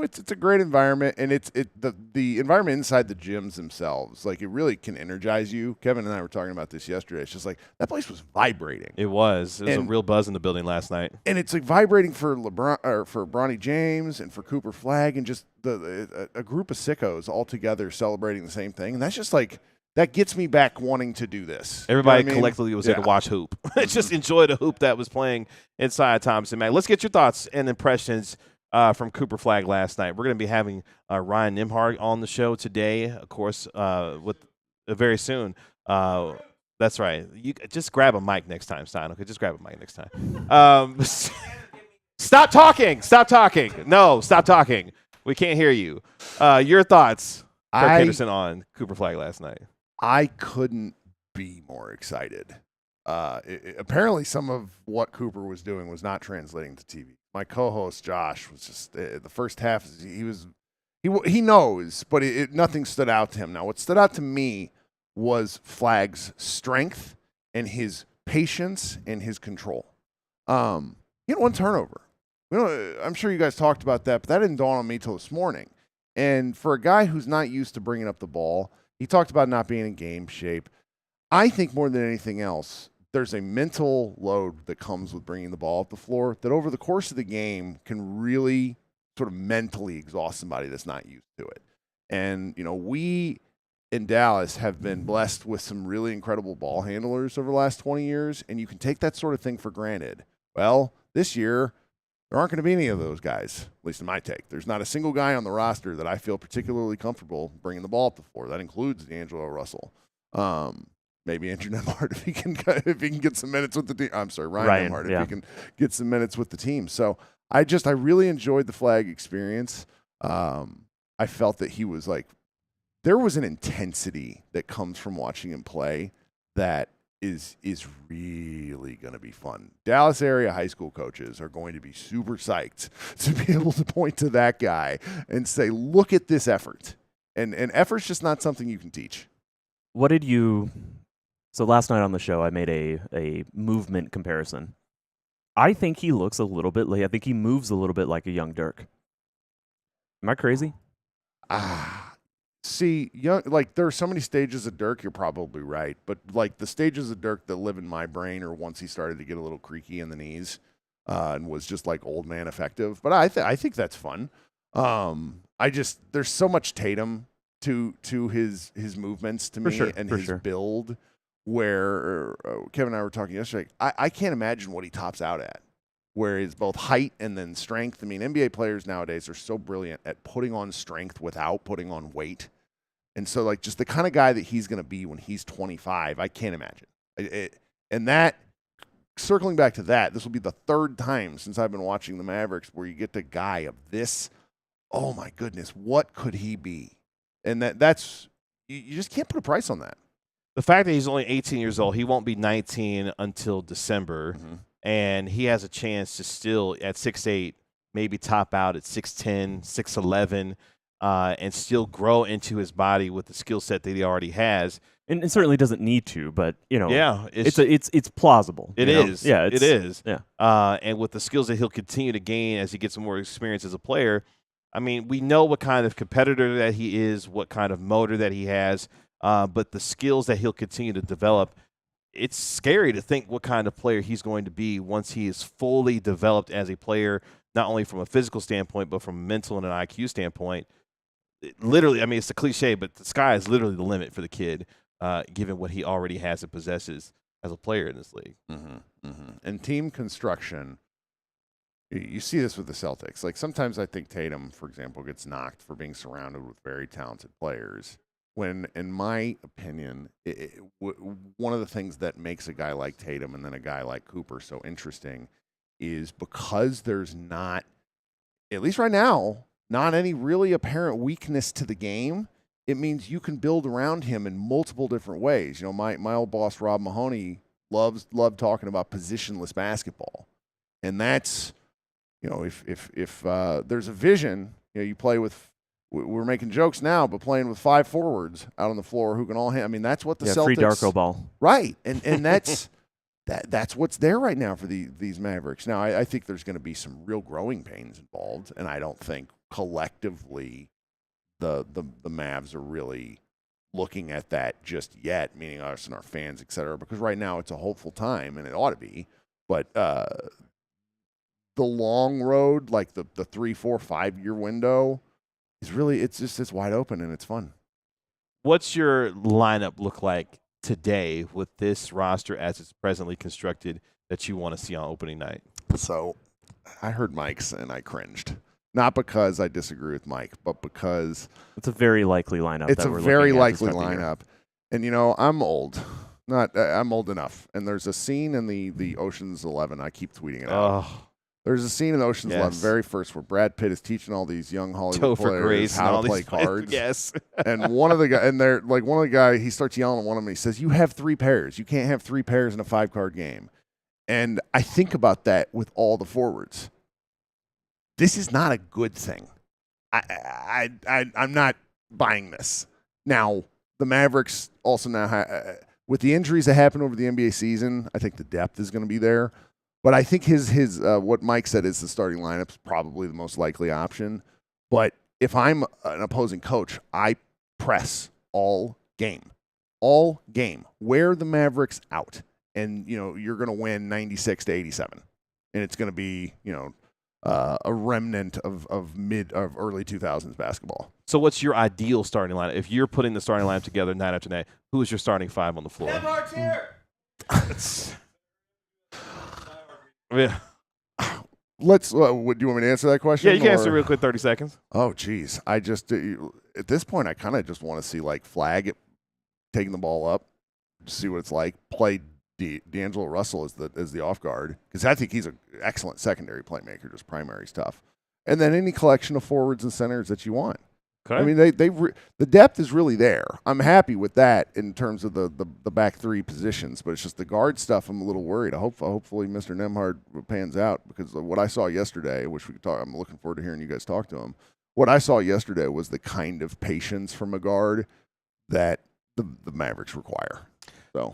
It's a great environment, and the environment inside the gyms themselves, like, it really can energize you. Kevin and I were talking about this yesterday. It's just like that place was vibrating. It was a real buzz in the building last night. And it's like vibrating for LeBron or for Bronny James and for Cooper Flagg and just a group of sickos all together celebrating the same thing. And that's just like that gets me back wanting to do this. Everybody collectively was there to watch hoop. Just enjoy the hoop that was playing inside Thompson, man. Let's get your thoughts and impressions from Cooper Flagg last night. We're going to be having Ryan Nembhard on the show today, of course, very soon. That's right. You just grab a mic next time, Stein. Okay, just grab a mic next time. Stop talking. Stop talking. No, stop talking. We can't hear you. Your thoughts, Kirk Henderson, on Cooper Flagg last night. I couldn't be more excited. Apparently, some of what Cooper was doing was not translating to TV. My co-host Josh was just the first half. He knows, but nothing stood out to him. Now, what stood out to me was Flagg's strength and his patience and his control. He had 1 turnover. I'm sure you guys talked about that, but that didn't dawn on me till this morning. And for a guy who's not used to bringing up the ball, he talked about not being in game shape. I think more than anything else, there's a mental load that comes with bringing the ball up the floor that over the course of the game can really sort of mentally exhaust somebody that's not used to it. And, we in Dallas have been blessed with some really incredible ball handlers over the last 20 years, and you can take that sort of thing for granted. Well, this year, there aren't going to be any of those guys, at least in my take. There's not a single guy on the roster that I feel particularly comfortable bringing the ball up the floor. That includes D'Angelo Russell. Maybe Andrew Nembhard if he can get some minutes with the team. I'm sorry, Ryan Nembhard if he can get some minutes with the team. So I really enjoyed the Flagg experience. I felt that he was like, there was an intensity that comes from watching him play that is really going to be fun. Dallas area high school coaches are going to be super psyched to be able to point to that guy and say, look at this effort. And effort's just not something you can teach. What did you – so last night on the show I made a movement comparison. I think he looks a little bit like – I think he moves a little bit like a young Dirk. Am I crazy? See, there are so many stages of Dirk, you're probably right. But, the stages of Dirk that live in my brain are once he started to get a little creaky in the knees and was just, old man effective. But I think that's fun. There's so much Tatum to his movements to me and his build where Kevin and I were talking yesterday. I can't imagine what he tops out at, where it's both height and then strength. I mean, NBA players nowadays are so brilliant at putting on strength without putting on weight. And so, just the kind of guy that he's going to be when he's 25, I can't imagine. And that, circling back to that, this will be the 3rd time since I've been watching the Mavericks where you get the guy of this, oh my goodness, what could he be? And that's you just can't put a price on that. The fact that he's only 18 years old, he won't be 19 until December, and he has a chance to still, at 6'8", maybe top out at 6'10", 6'11", and still grow into his body with the skill set that he already has. And it certainly doesn't need to, but it's plausible. It is. Yeah, it is. Yeah. And with the skills that he'll continue to gain as he gets more experience as a player, I mean, we know what kind of competitor that he is, what kind of motor that he has, but the skills that he'll continue to develop, it's scary to think what kind of player he's going to be once he is fully developed as a player, not only from a physical standpoint, but from a mental and an IQ standpoint. Literally, I mean, it's a cliche, but the sky is literally the limit for the kid, given what he already has and possesses as a player in this league. And team construction, you see this with the Celtics. Sometimes I think Tatum, for example, gets knocked for being surrounded with very talented players. When, in my opinion, one of the things that makes a guy like Tatum and then a guy like Cooper so interesting is because there's not, at least right now, not any really apparent weakness to the game. it means you can build around him in multiple different ways. You know, my old boss, Rob Mahoney, loved talking about positionless basketball. And that's, you know, if there's a vision, you know, you play with, we're making jokes now, but playing with 5 forwards out on the floor who can all I mean, that's what the Celtics. Free Darko ball. Right. And that's that's what's there right now for these Mavericks. Now, I think there's going to be some real growing pains involved, and I don't think collectively the Mavs are really looking at that just yet, meaning us and our fans, et cetera, because right now it's a hopeful time, and it ought to be. But the long road, like the 3, 4, 5 year window, is really it's wide open and it's fun. What's your lineup look like today with this roster as it's presently constructed that you want to see on opening night? So I heard Mike's and I cringed. Not because I disagree with Mike, but because it's a very likely lineup. It's a very likely lineup. And, you know, I'm old. I'm old enough. And there's a scene in the Ocean's 11. I keep tweeting it out. There's a scene in Ocean's 11, very first, where Brad Pitt is teaching all these young Hollywood players how to play cards. Yes. And one of the guys, and they're like, one of the guys, he starts yelling at one of them. And he says, "You have 3 pairs. You can't have 3 pairs in a 5-card game." And I think about that with all the forwards. This is not a good thing. I'm not buying this. Now, the Mavericks also now, with the injuries that happened over the NBA season, I think the depth is going to be there. But I think his what Mike said is the starting lineup is probably the most likely option. But if I'm an opposing coach, I press all game. Wear the Mavericks out. And, you know, you're going to win 96-87. And it's going to be, you know, a remnant of early 2000s basketball. So what's your ideal starting lineup? If you're putting the starting lineup together night after night, who is your starting 5 on the floor? Nembhard's here. Yeah. Let's. Do you want me to answer that question? Yeah, you can answer real quick, 30 seconds. Oh, geez. I just at this point, I kind of just want to see like Flagg taking the ball up, see what it's like. Play D'Angelo Russell as the off guard, because I think he's an excellent secondary playmaker, just primary stuff. And then any collection of forwards and centers that you want. Okay. I mean, the depth is really there. I'm happy with that in terms of the back 3 positions, but it's just the guard stuff I'm a little worried. Hopefully Mr. Nembhard pans out, because what I saw yesterday, which we could talk, I'm looking forward to hearing you guys talk to him. What I saw yesterday was the kind of patience from a guard that the Mavericks require. So.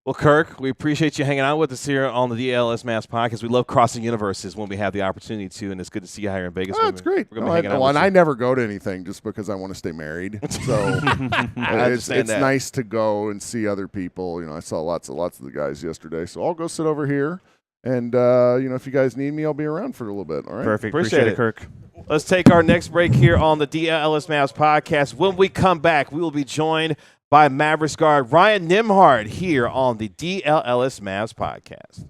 Well, Kirk, we appreciate you hanging out with us here on the DLLS Mavs podcast. We love crossing universes when we have the opportunity to, and it's good to see you here in Vegas. Oh, that's great. I never go to anything just because I want to stay married. So it's nice to go and see other people. You know, I saw lots of the guys yesterday. So I'll go sit over here, and you know, if you guys need me, I'll be around for a little bit. All right. Perfect. Appreciate it, Kirk. Let's take our next break here on the DLLS Mavs podcast. When we come back, we will be joined by Mavericks guard Ryan Nembhard here on the DLLS Mavs podcast.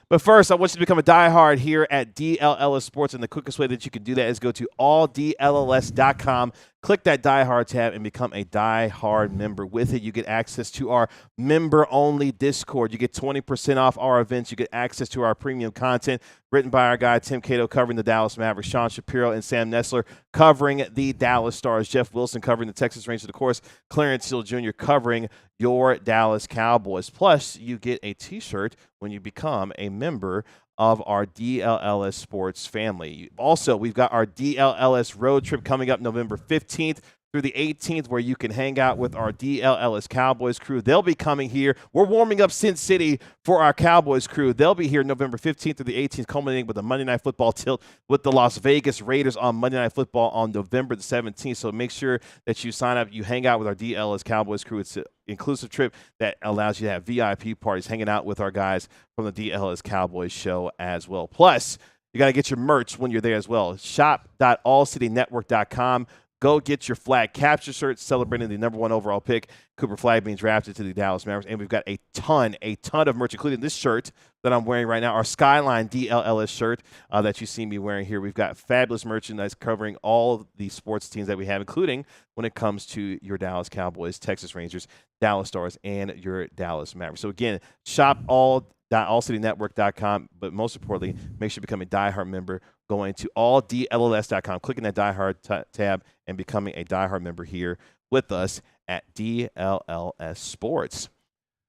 But first, I want you to become a diehard here at DLLS Sports, and the quickest way that you can do that is go to alldlls.com. Click that diehard tab and become a diehard member. With it, you get access to our member-only Discord. You get 20% off our events. You get access to our premium content written by our guy Tim Cato covering the Dallas Mavericks, Sean Shapiro and Sam Nessler covering the Dallas Stars, Jeff Wilson covering the Texas Rangers, of course, Clarence Hill Jr. covering your Dallas Cowboys. Plus, you get a T-shirt when you become a member of our DLLS Sports family. Also, we've got our DLLS road trip coming up November 15th through the 18th, where you can hang out with our DLLS Cowboys crew. They'll be coming here. We're warming up Sin City for our Cowboys crew. They'll be here November 15th through the 18th, culminating with a Monday Night Football tilt with the Las Vegas Raiders on Monday Night Football on November the 17th. So make sure that you sign up, you hang out with our DLLS Cowboys crew. It's an inclusive trip that allows you to have VIP parties, hanging out with our guys from the DLLS Cowboys show as well. Plus, you got to get your merch when you're there as well. Shop.allcitynetwork.com. Go get your flag capture shirt celebrating the #1 overall pick, Cooper Flagg, being drafted to the Dallas Mavericks. And we've got a ton of merch, including this shirt that I'm wearing right now, our Skyline DLLS shirt that you see me wearing here. We've got fabulous merchandise covering all of the sports teams that we have, including when it comes to your Dallas Cowboys, Texas Rangers, Dallas Stars, and your Dallas Mavericks. So, again, shop all allcitynetwork.com. But most importantly, make sure you become a diehard member going to alldlls.com, clicking that diehard tab, and becoming a diehard member here with us at DLLS Sports.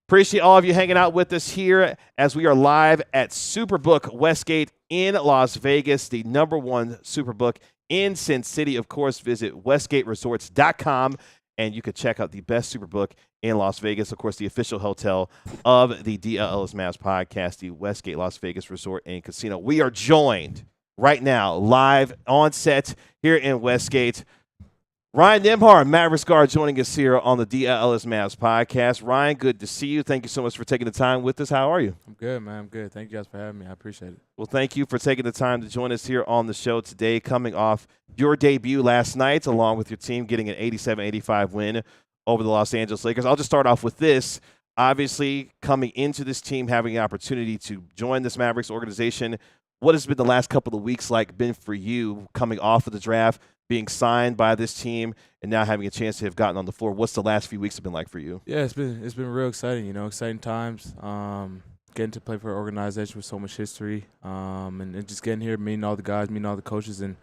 Appreciate all of you hanging out with us here as we are live at Superbook Westgate in Las Vegas, the #1 Superbook in Sin City. Of course, visit westgateresorts.com, and you can check out the best Superbook in Las Vegas. Of course, the official hotel of the DLLS Mavs podcast, the Westgate Las Vegas Resort and Casino. We are joined right now, live on set here in Westgate. Ryan Nembhard, Mavericks guard, joining us here on the DLLS Mavs podcast. Ryan, good to see you. Thank you so much for taking the time with us. How are you? I'm good, man. I'm good. Thank you guys for having me. I appreciate it. Well, thank you for taking the time to join us here on the show today, coming off your debut last night, along with your team getting an 87-85 win over the Los Angeles Lakers. I'll just start off with this. Obviously, coming into this team, having the opportunity to join this Mavericks organization, what has been the last couple of weeks been for you coming off of the draft, being signed by this team, and now having a chance to have gotten on the floor? What's the last few weeks have been like for you? Yeah, it's been real exciting. Exciting times. Getting to play for an organization with so much history, and just getting here, meeting all the guys, meeting all the coaches, and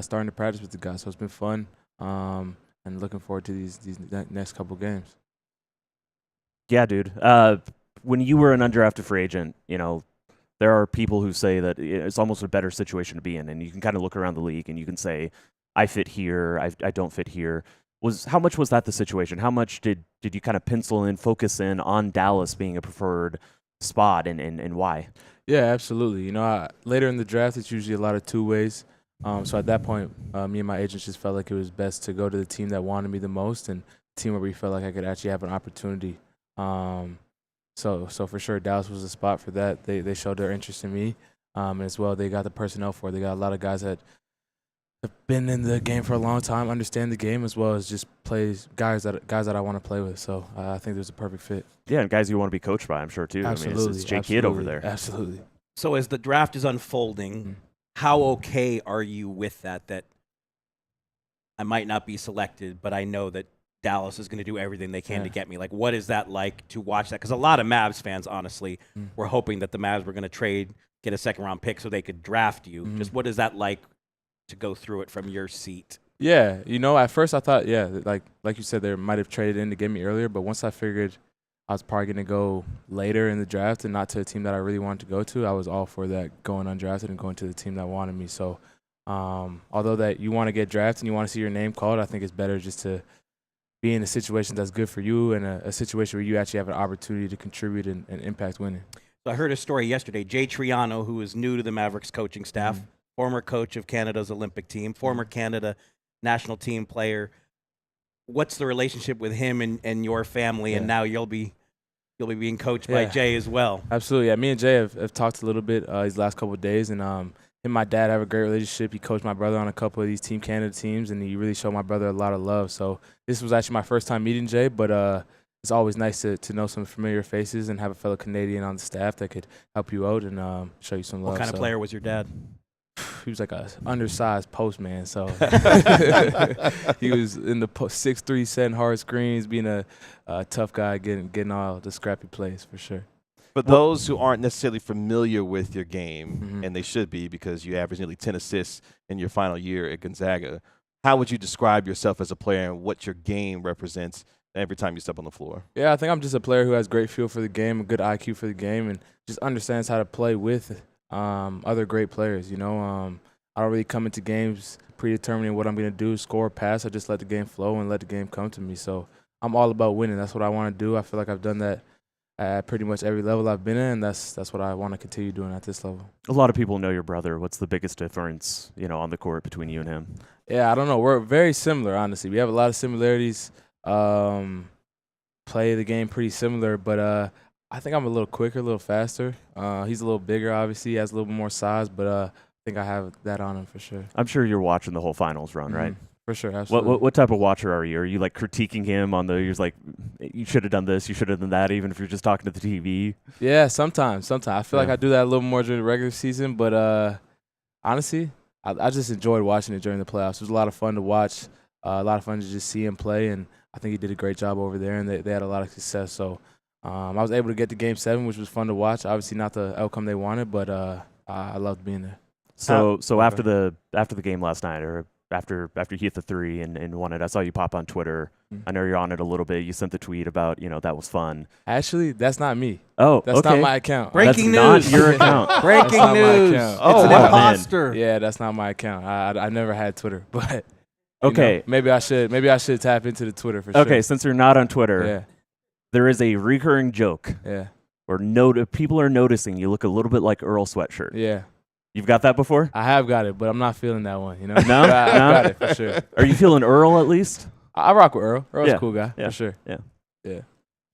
starting to practice with the guys. So it's been fun, and looking forward to these next couple games. Yeah, dude. When you were an undrafted free agent, there are people who say that it's almost a better situation to be in, and you can kind of look around the league and you can say, I fit here, I don't fit here. How much was that the situation? How much did you kind of pencil in, focus in on Dallas being a preferred spot, and why? Yeah, absolutely. Later in the draft, it's usually a lot of two ways. So at that point, me and my agents just felt like it was best to go to the team that wanted me the most, and the team where we felt like I could actually have an opportunity. So for sure, Dallas was a spot for that. They showed their interest in me, and as well, they got the personnel for it. They got a lot of guys that have been in the game for a long time, understand the game, as well as just guys that I want to play with. So I think there's a perfect fit. Yeah, and guys you want to be coached by, I'm sure, too. Absolutely. I mean, it's Jake Kidd over there. Absolutely. So as the draft is unfolding, how okay are you with that I might not be selected, but I know that Dallas is going to do everything they can to get me? Like, what is that like to watch that? Because a lot of Mavs fans, honestly, were hoping that the Mavs were going to get a second-round pick so they could draft you. Just what is that like to go through it from your seat? Yeah, at first I thought, like you said, they might have traded in to get me earlier, but once I figured I was probably going to go later in the draft and not to a team that I really wanted to go to, I was all for that, going undrafted and going to the team that wanted me. So although that you want to get drafted and you want to see your name called, I think it's better just to be in a situation that's good for you and a situation where you actually have an opportunity to contribute and impact winning. So I heard a story yesterday. Jay Triano, who is new to the Mavericks coaching staff, former coach of Canada's Olympic team, former Canada national team player. What's the relationship with him and your family? And now you'll be being coached by Jay as well. Absolutely. Yeah, me and Jay have talked a little bit these last couple of days, and him and my dad have a great relationship. He coached my brother on a couple of these Team Canada teams, and he really showed my brother a lot of love. So this was actually my first time meeting Jay, but it's always nice to know some familiar faces and have a fellow Canadian on the staff that could help you out and show you some love. What kind of player was your dad? He was like a undersized postman, so he was in the 6'3", setting hard screens, being a tough guy, getting all the scrappy plays for sure. For those who aren't necessarily familiar with your game, and they should be because you averaged nearly 10 assists in your final year at Gonzaga, how would you describe yourself as a player and what your game represents every time you step on the floor? Yeah, I think I'm just a player who has great feel for the game, a good IQ for the game, and just understands how to play with other great players. I don't really come into games predetermining what I'm going to do, score, pass. I just let the game flow and let the game come to me. So I'm all about winning. That's what I want to do. I feel like I've done that at pretty much every level I've been in, and that's what I want to continue doing at this level. A lot of people know your brother. What's the biggest difference, on the court between you and him? Yeah, I don't know. We're very similar, honestly. We have a lot of similarities. Play the game pretty similar, but I think I'm a little quicker, a little faster. He's a little bigger, obviously. He has a little bit more size, but I think I have that on him for sure. I'm sure you're watching the whole finals run, right? For sure, absolutely. What type of watcher are you? Are you like critiquing him on you're like, you should have done this, you should have done that, even if you're just talking to the TV? Yeah, sometimes. I feel like I do that a little more during the regular season, but honestly, I just enjoyed watching it during the playoffs. It was a lot of fun to watch, a lot of fun to just see him play, and I think he did a great job over there, and they had a lot of success. So I was able to get to Game 7, which was fun to watch. Obviously, not the outcome they wanted, but I loved being there. So after the game last night, or after you hit the three and won it, I saw you pop on Twitter. I know you're on it a little bit. You sent the tweet about that was fun. Actually, that's not me. Oh, That's okay. not my account. Breaking That's news. not your account. That's Breaking not my news. account. It's Oh, an wow. imposter. Yeah, that's not my account. I never had Twitter, but Okay. maybe I should tap into the Twitter for sure. Okay, since you're not on Twitter, Yeah, there is a recurring joke yeah, where people are noticing you look a little bit like Earl Sweatshirt. yeah. You've got that before? I have got it, but I'm not feeling that one. No? But I No? got it for sure. Are you feeling Earl at least? I rock with Earl. Earl's Yeah, a cool guy yeah, for sure.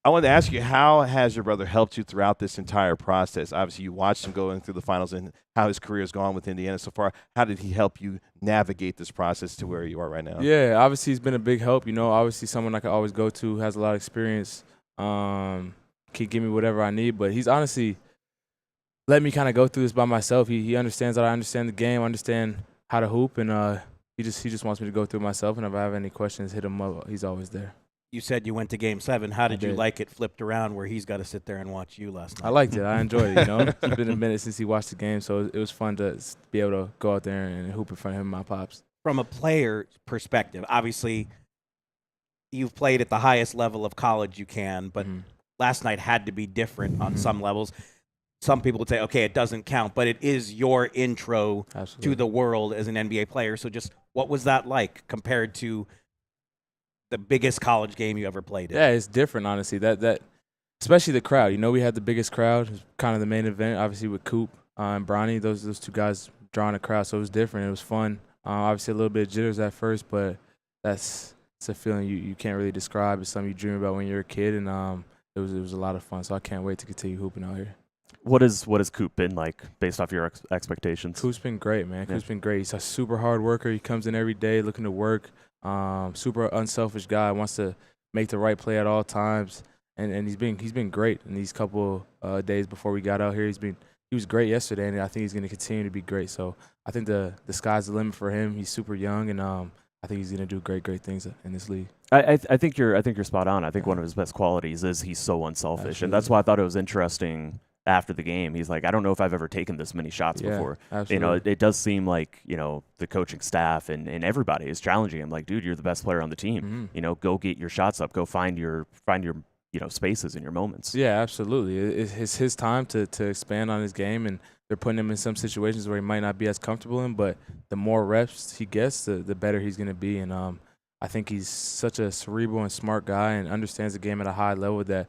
I wanted to ask you, how has your brother helped you throughout this entire process? Obviously, you watched him going through the finals and how his career has gone with Indiana so far. How did he help you navigate this process to where you are right now? Yeah, obviously he's been a big help. Obviously someone I can always go to, has a lot of experience, can give me whatever I need. But he's honestly let me kind of go through this by myself. He understands that I understand the game, understand how to hoop, and he just wants me to go through it myself. And if I have any questions, hit him up. He's always there. You said you went to Game 7. How did you did. like it flipped around where he's got to sit there and watch you last night? I liked it. I enjoyed it. It's been a minute since he watched the game, so it was fun to be able to go out there and hoop in front of him and my pops. From a player perspective, obviously you've played at the highest level of college you can, but last night had to be different on some levels. Some people would say, okay, it doesn't count, but it is your intro Absolutely. to the world as an NBA player. So just what was that like compared to the biggest college game you ever played in? Yeah, it's different, honestly. That especially the crowd. We had the biggest crowd, kind of the main event, obviously with Coop and Bronny. Those two guys drawing a crowd, so it was different. It was fun. Obviously a little bit of jitters at first, but it's a feeling you can't really describe. It's something you dream about when you're a kid, and it was a lot of fun. So I can't wait to continue hooping out here. What has Coop been like based off your expectations? Coop's been great, man. Yeah. Coop's been great. He's a super hard worker. He comes in every day looking to work. Super unselfish guy. Wants to make the right play at all times, and he's been great in these couple days before we got out here. He was great yesterday, and I think he's going to continue to be great. So I think the sky's the limit for him. He's super young, and I think he's going to do great things in this league. I think you're spot on. I think one of his best qualities is he's so unselfish, and that's why I thought it was interesting. After the game, he's like, I don't know if I've ever taken this many shots before. Absolutely. It does seem like, the coaching staff and everybody is challenging him. Like, dude, you're the best player on the team. Go get your shots up. Go find your spaces and your moments. Yeah, absolutely. It's his time to expand on his game, and they're putting him in some situations where he might not be as comfortable in, but the more reps he gets, the better he's going to be. And I think he's such a cerebral and smart guy and understands the game at a high level that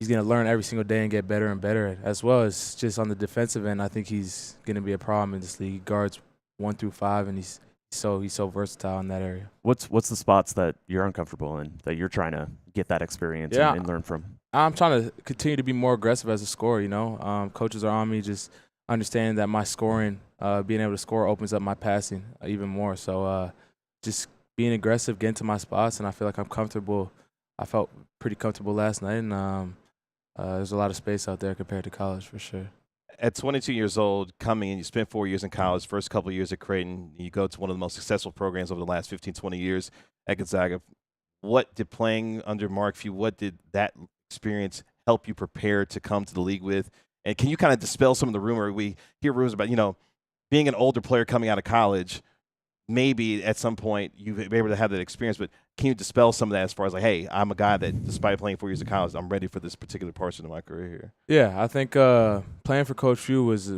he's going to learn every single day and get better and better, as well as just on the defensive end. I think he's going to be a problem in this league. He guards 1 through 5, and he's so versatile in that area. What's the spots that you're uncomfortable in, that you're trying to get that experience and learn from? I'm trying to continue to be more aggressive as a scorer, Coaches are on me, just understanding that my scoring, being able to score opens up my passing even more. So just being aggressive, getting to my spots, and I feel like I'm comfortable. I felt pretty comfortable last night, and there's a lot of space out there compared to college for sure. At 22 years old, coming in, you spent 4 years in college, first couple of years at Creighton. You go to one of the most successful programs over the last 15, 20 years at Gonzaga. What did playing under Mark Few, what did that experience help you prepare to come to the league with? And can you kind of dispel some of the rumor? We hear rumors about, being an older player coming out of college, maybe at some point you've been able to have that experience, but can you dispel some of that as far as like, hey, I'm a guy that despite playing 4 years of college, I'm ready for this particular portion of my career here? Yeah, I think playing for Coach Few was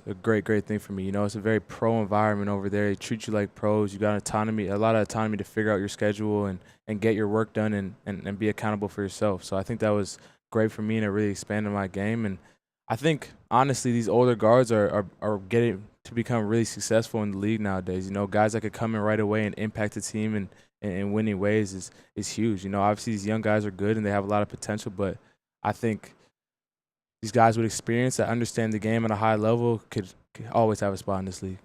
a great thing for me. It's a very pro environment over there. They treat you like pros. You got autonomy, a lot of autonomy to figure out your schedule and get your work done and be accountable for yourself. So I think that was great for me, and it really expanded my game. And I think, honestly, these older guards are getting to become really successful in the league nowadays. Guys that could come in right away and impact the team and in winning ways is huge. Obviously these young guys are good and they have a lot of potential, but I think these guys with experience that understand the game at a high level could always have a spot in this league.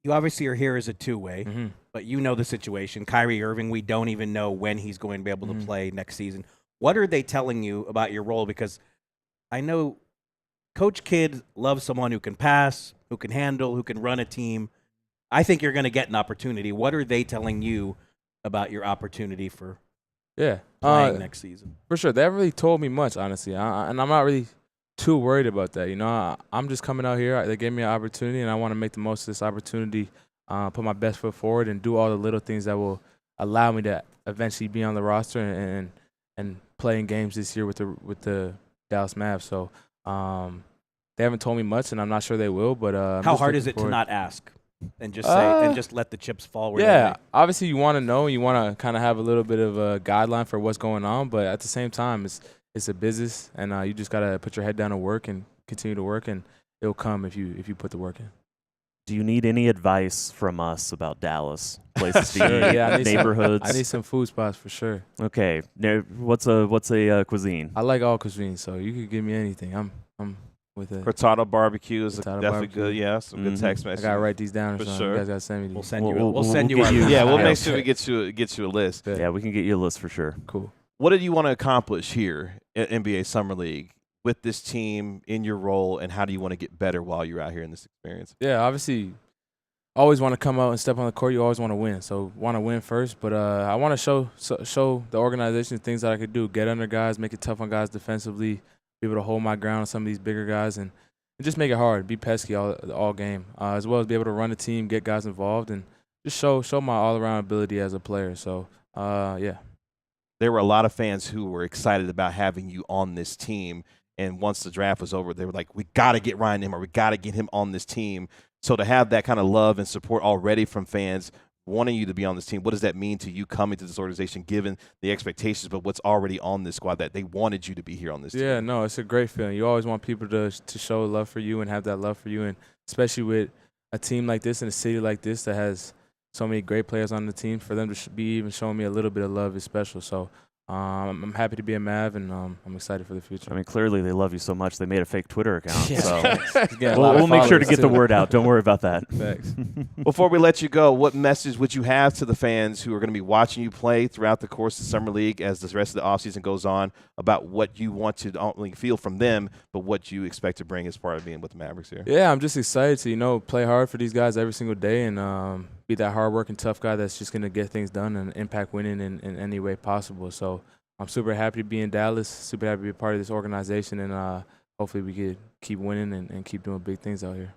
You obviously are here as a two-way, but you know the situation. Kyrie Irving, we don't even know when he's going to be able to play next season. What are they telling you about your role? Because I know Coach Kidd loves someone who can pass, who can handle, who can run a team. I think you're going to get an opportunity. What are they telling you about your opportunity for Yeah. playing next season? For sure. They haven't really told me much, honestly. And I'm not really too worried about that. You know, I'm just coming out here. They gave me an opportunity, and I want to make the most of this opportunity, put my best foot forward, and do all the little things that will allow me to eventually be on the roster and playing games this year with the Dallas Mavs. So they haven't told me much, and I'm not sure they will. But how hard is it to not ask and just say and just let the chips fall? Where Yeah, obviously you want to know, you want to kind of have a little bit of a guideline for what's going on, but at the same time, it's a business, and you just gotta put your head down and work and continue to work, and it'll come if you put the work in. Do you need any advice from us about Dallas? Places to Sure, eat, yeah, I neighborhoods? need some food spots for sure. Okay. Now, what's a cuisine? I like all cuisine, so you could give me anything. I'm with it. Cortado barbecue is Cortado definitely barbecue. good. Yeah, some good text I messages. gotta write these down or For something. sure. You guys gotta send me these. We'll send you. We'll- We'll send we'll you get our you- list. Yeah, we'll Yeah. make sure we get you a list. Good. Yeah, we can get you a list for sure. Cool. What did you want to accomplish here at NBA Summer League with this team in your role, and how do you want to get better while you're out here in this experience? Yeah, obviously, always want to come out and step on the court. You always want to win, so want to win first. But I want to show the organization things that I could do. Get under guys, make it tough on guys defensively, be able to hold my ground on some of these bigger guys, and just make it hard. Be pesky all game, as well as be able to run a team, get guys involved, and just show my all around ability as a player. So yeah. There were a lot of fans who were excited about having you on this team, and once the draft was over, they were like, "We got to get Ryan Nembhard. We got to get him on this team." So to have that kind of love and support already from fans wanting you to be on this team, what does that mean to you coming to this organization, given the expectations, but what's already on this squad that they wanted you to be here on this team? Yeah, no, it's a great feeling. You always want people to show love for you and have that love for you, and especially with a team like this in a city like this that has so many great players on the team, for them to be even showing me a little bit of love is special. So I'm happy to be a Mav, and I'm excited for the future. I mean, clearly they love you so much they made a fake Twitter account. Yeah. So we'll make sure to get the word out. Don't worry about that. Thanks. Before we let you go, what message would you have to the fans who are going to be watching you play throughout the course of Summer League as the rest of the offseason goes on, about what you want to not only feel from them, but what you expect to bring as part of being with the Mavericks here? Yeah, I'm just excited to, play hard for these guys every single day and be that hard-working, tough guy that's just going to get things done and impact winning in any way possible. So I'm super happy to be in Dallas, super happy to be a part of this organization, and hopefully we could keep winning and keep doing big things out here.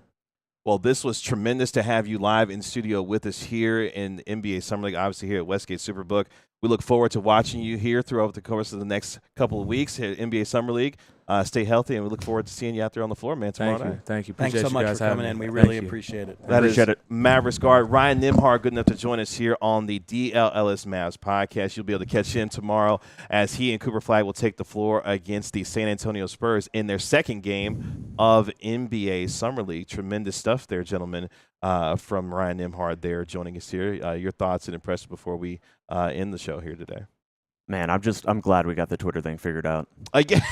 Well, this was tremendous to have you live in studio with us here in NBA Summer League, obviously here at Westgate Superbook. We look forward to watching you here throughout the course of the next couple of weeks here at NBA Summer League. Stay healthy, and we look forward to seeing you out there on the floor, man, tomorrow night. Thank you. Thanks Appreciate so you much guys for coming having in. me. We Thank really you. appreciate it. That is Appreciate it. Mavericks guard Ryan Nembhard, good enough to join us here on the DLLS Mavs podcast. You'll be able to catch him tomorrow as he and Cooper Flagg will take the floor against the San Antonio Spurs in their second game of NBA Summer League. Tremendous stuff there, gentlemen, from Ryan Nembhard there joining us here. Your thoughts and impressions before we end the show here today. Man, I'm glad we got the Twitter thing figured out. Again.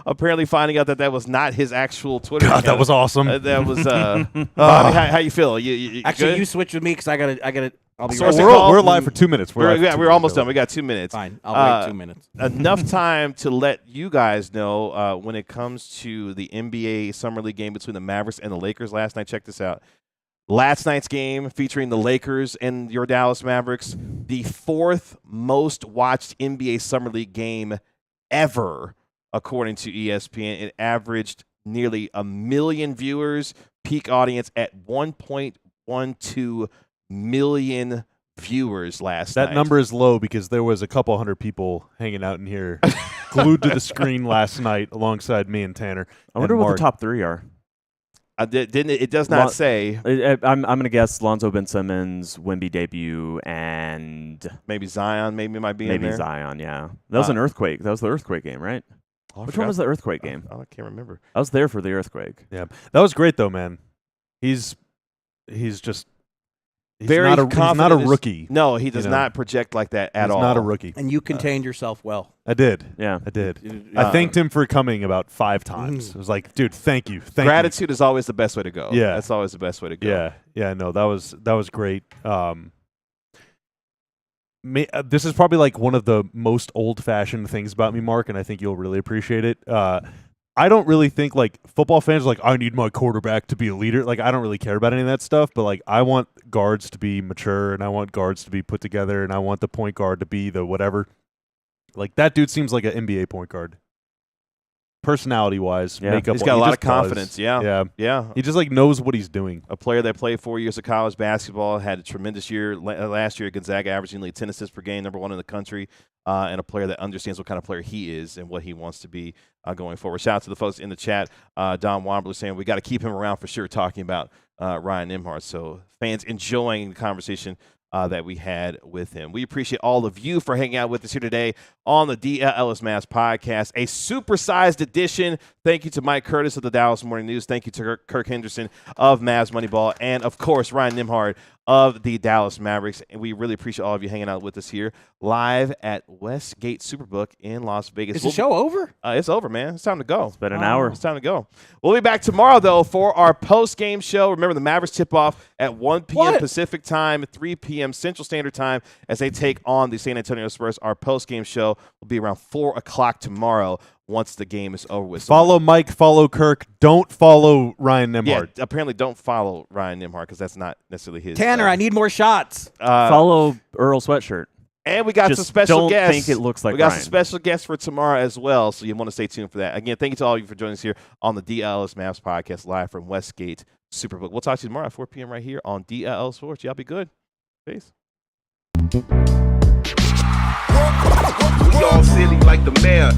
Apparently finding out that was not his actual Twitter God, account. that was awesome. That was Bobby, how you feel? You Actually, good? you switch with me because I gotta. I'll be Source right of back. call? We're live for 2 minutes. We're almost done. We got 2 minutes. Fine. I'll wait 2 minutes. Enough time to let you guys know when it comes to the NBA Summer League game between the Mavericks and the Lakers last night. Check this out. Last night's game featuring the Lakers and your Dallas Mavericks, the fourth most watched NBA Summer League game ever, according to ESPN. It averaged nearly 1 million viewers, peak audience at 1.12 million viewers last night. That number is low because there was a couple hundred people hanging out in here glued to the screen last night alongside me and Tanner. I wonder and what Mark. the top three are. It does not say. I'm going to guess Lonzo Ben Simmons, Wemby debut, and Maybe Zion maybe might be in maybe there. Zion, yeah. That was an earthquake. That was the earthquake game, right? Oh, I Which forgot. one was the earthquake game? I can't remember. I was there for the earthquake. Yeah, that was great though, man. He's just Very not a, he's not a confident. rookie. No, he does You know, not project like that at he's all. not a rookie. And you contained yourself well. I did. Yeah. I did. I thanked him for coming about 5 times. I was like, dude, thank you. Thank Gratitude is always the best way to go. Yeah. That's always the best way to go. you. Yeah. No, that was great. This is probably like one of the most old-fashioned things about me, Mark, and I think you'll really appreciate it. I don't really think like football fans are like, I need my quarterback to be a leader. Like, I don't really care about any of that stuff, but like, I want guards to be mature and I want guards to be put together and I want the point guard to be the whatever. Like, that dude seems like an NBA point guard. Personality-wise, Yeah. makeup. He's got a lot just of confidence. does. Yeah. Yeah. He just like knows what he's doing. A player that played 4 years of college basketball, had a tremendous year last year at Gonzaga, averaging nearly 10 assists per game, number 1 in the country, and a player that understands what kind of player he is and what he wants to be going forward. Shout out to the folks in the chat. Don Wambler saying we got to keep him around for sure, talking about Ryan Nembhard. So fans enjoying the conversation that we had with him. We appreciate all of you for hanging out with us here today on the DLLS Mavs podcast, a supersized edition. Thank you to Mike Curtis of the Dallas Morning News. Thank you to Kirk Henderson of Mavs Moneyball, and of course Ryan Nembhard of the Dallas Mavericks. And we really appreciate all of you hanging out with us here live at Westgate Superbook in Las Vegas. Is the show over? It's over, man. It's time to go. It's been an hour. It's time to go. We'll be back tomorrow, though, for our post-game show. Remember, the Mavericks tip off at 1 p.m. Pacific time, 3 p.m. Central Standard Time as they take on the San Antonio Spurs. Our post-game show will be around 4 o'clock tomorrow once the game is over with. So Follow Mike, follow Kirk. Don't follow Ryan Nembhard. yeah, apparently don't follow Ryan Nembhard because that's not necessarily his. Tanner, I need more shots. Follow Earl Sweatshirt. And we got Just some special don't guests. think it looks like we got Ryan. some special guests for tomorrow as well, so you want to stay tuned for that. Again, thank you to all of you for joining us here on the DLLS Mavs podcast live from Westgate Superbook. We'll talk to you tomorrow at 4 p.m. right here on DLL Sports. Y'all be good. Peace. We all silly like the mayor.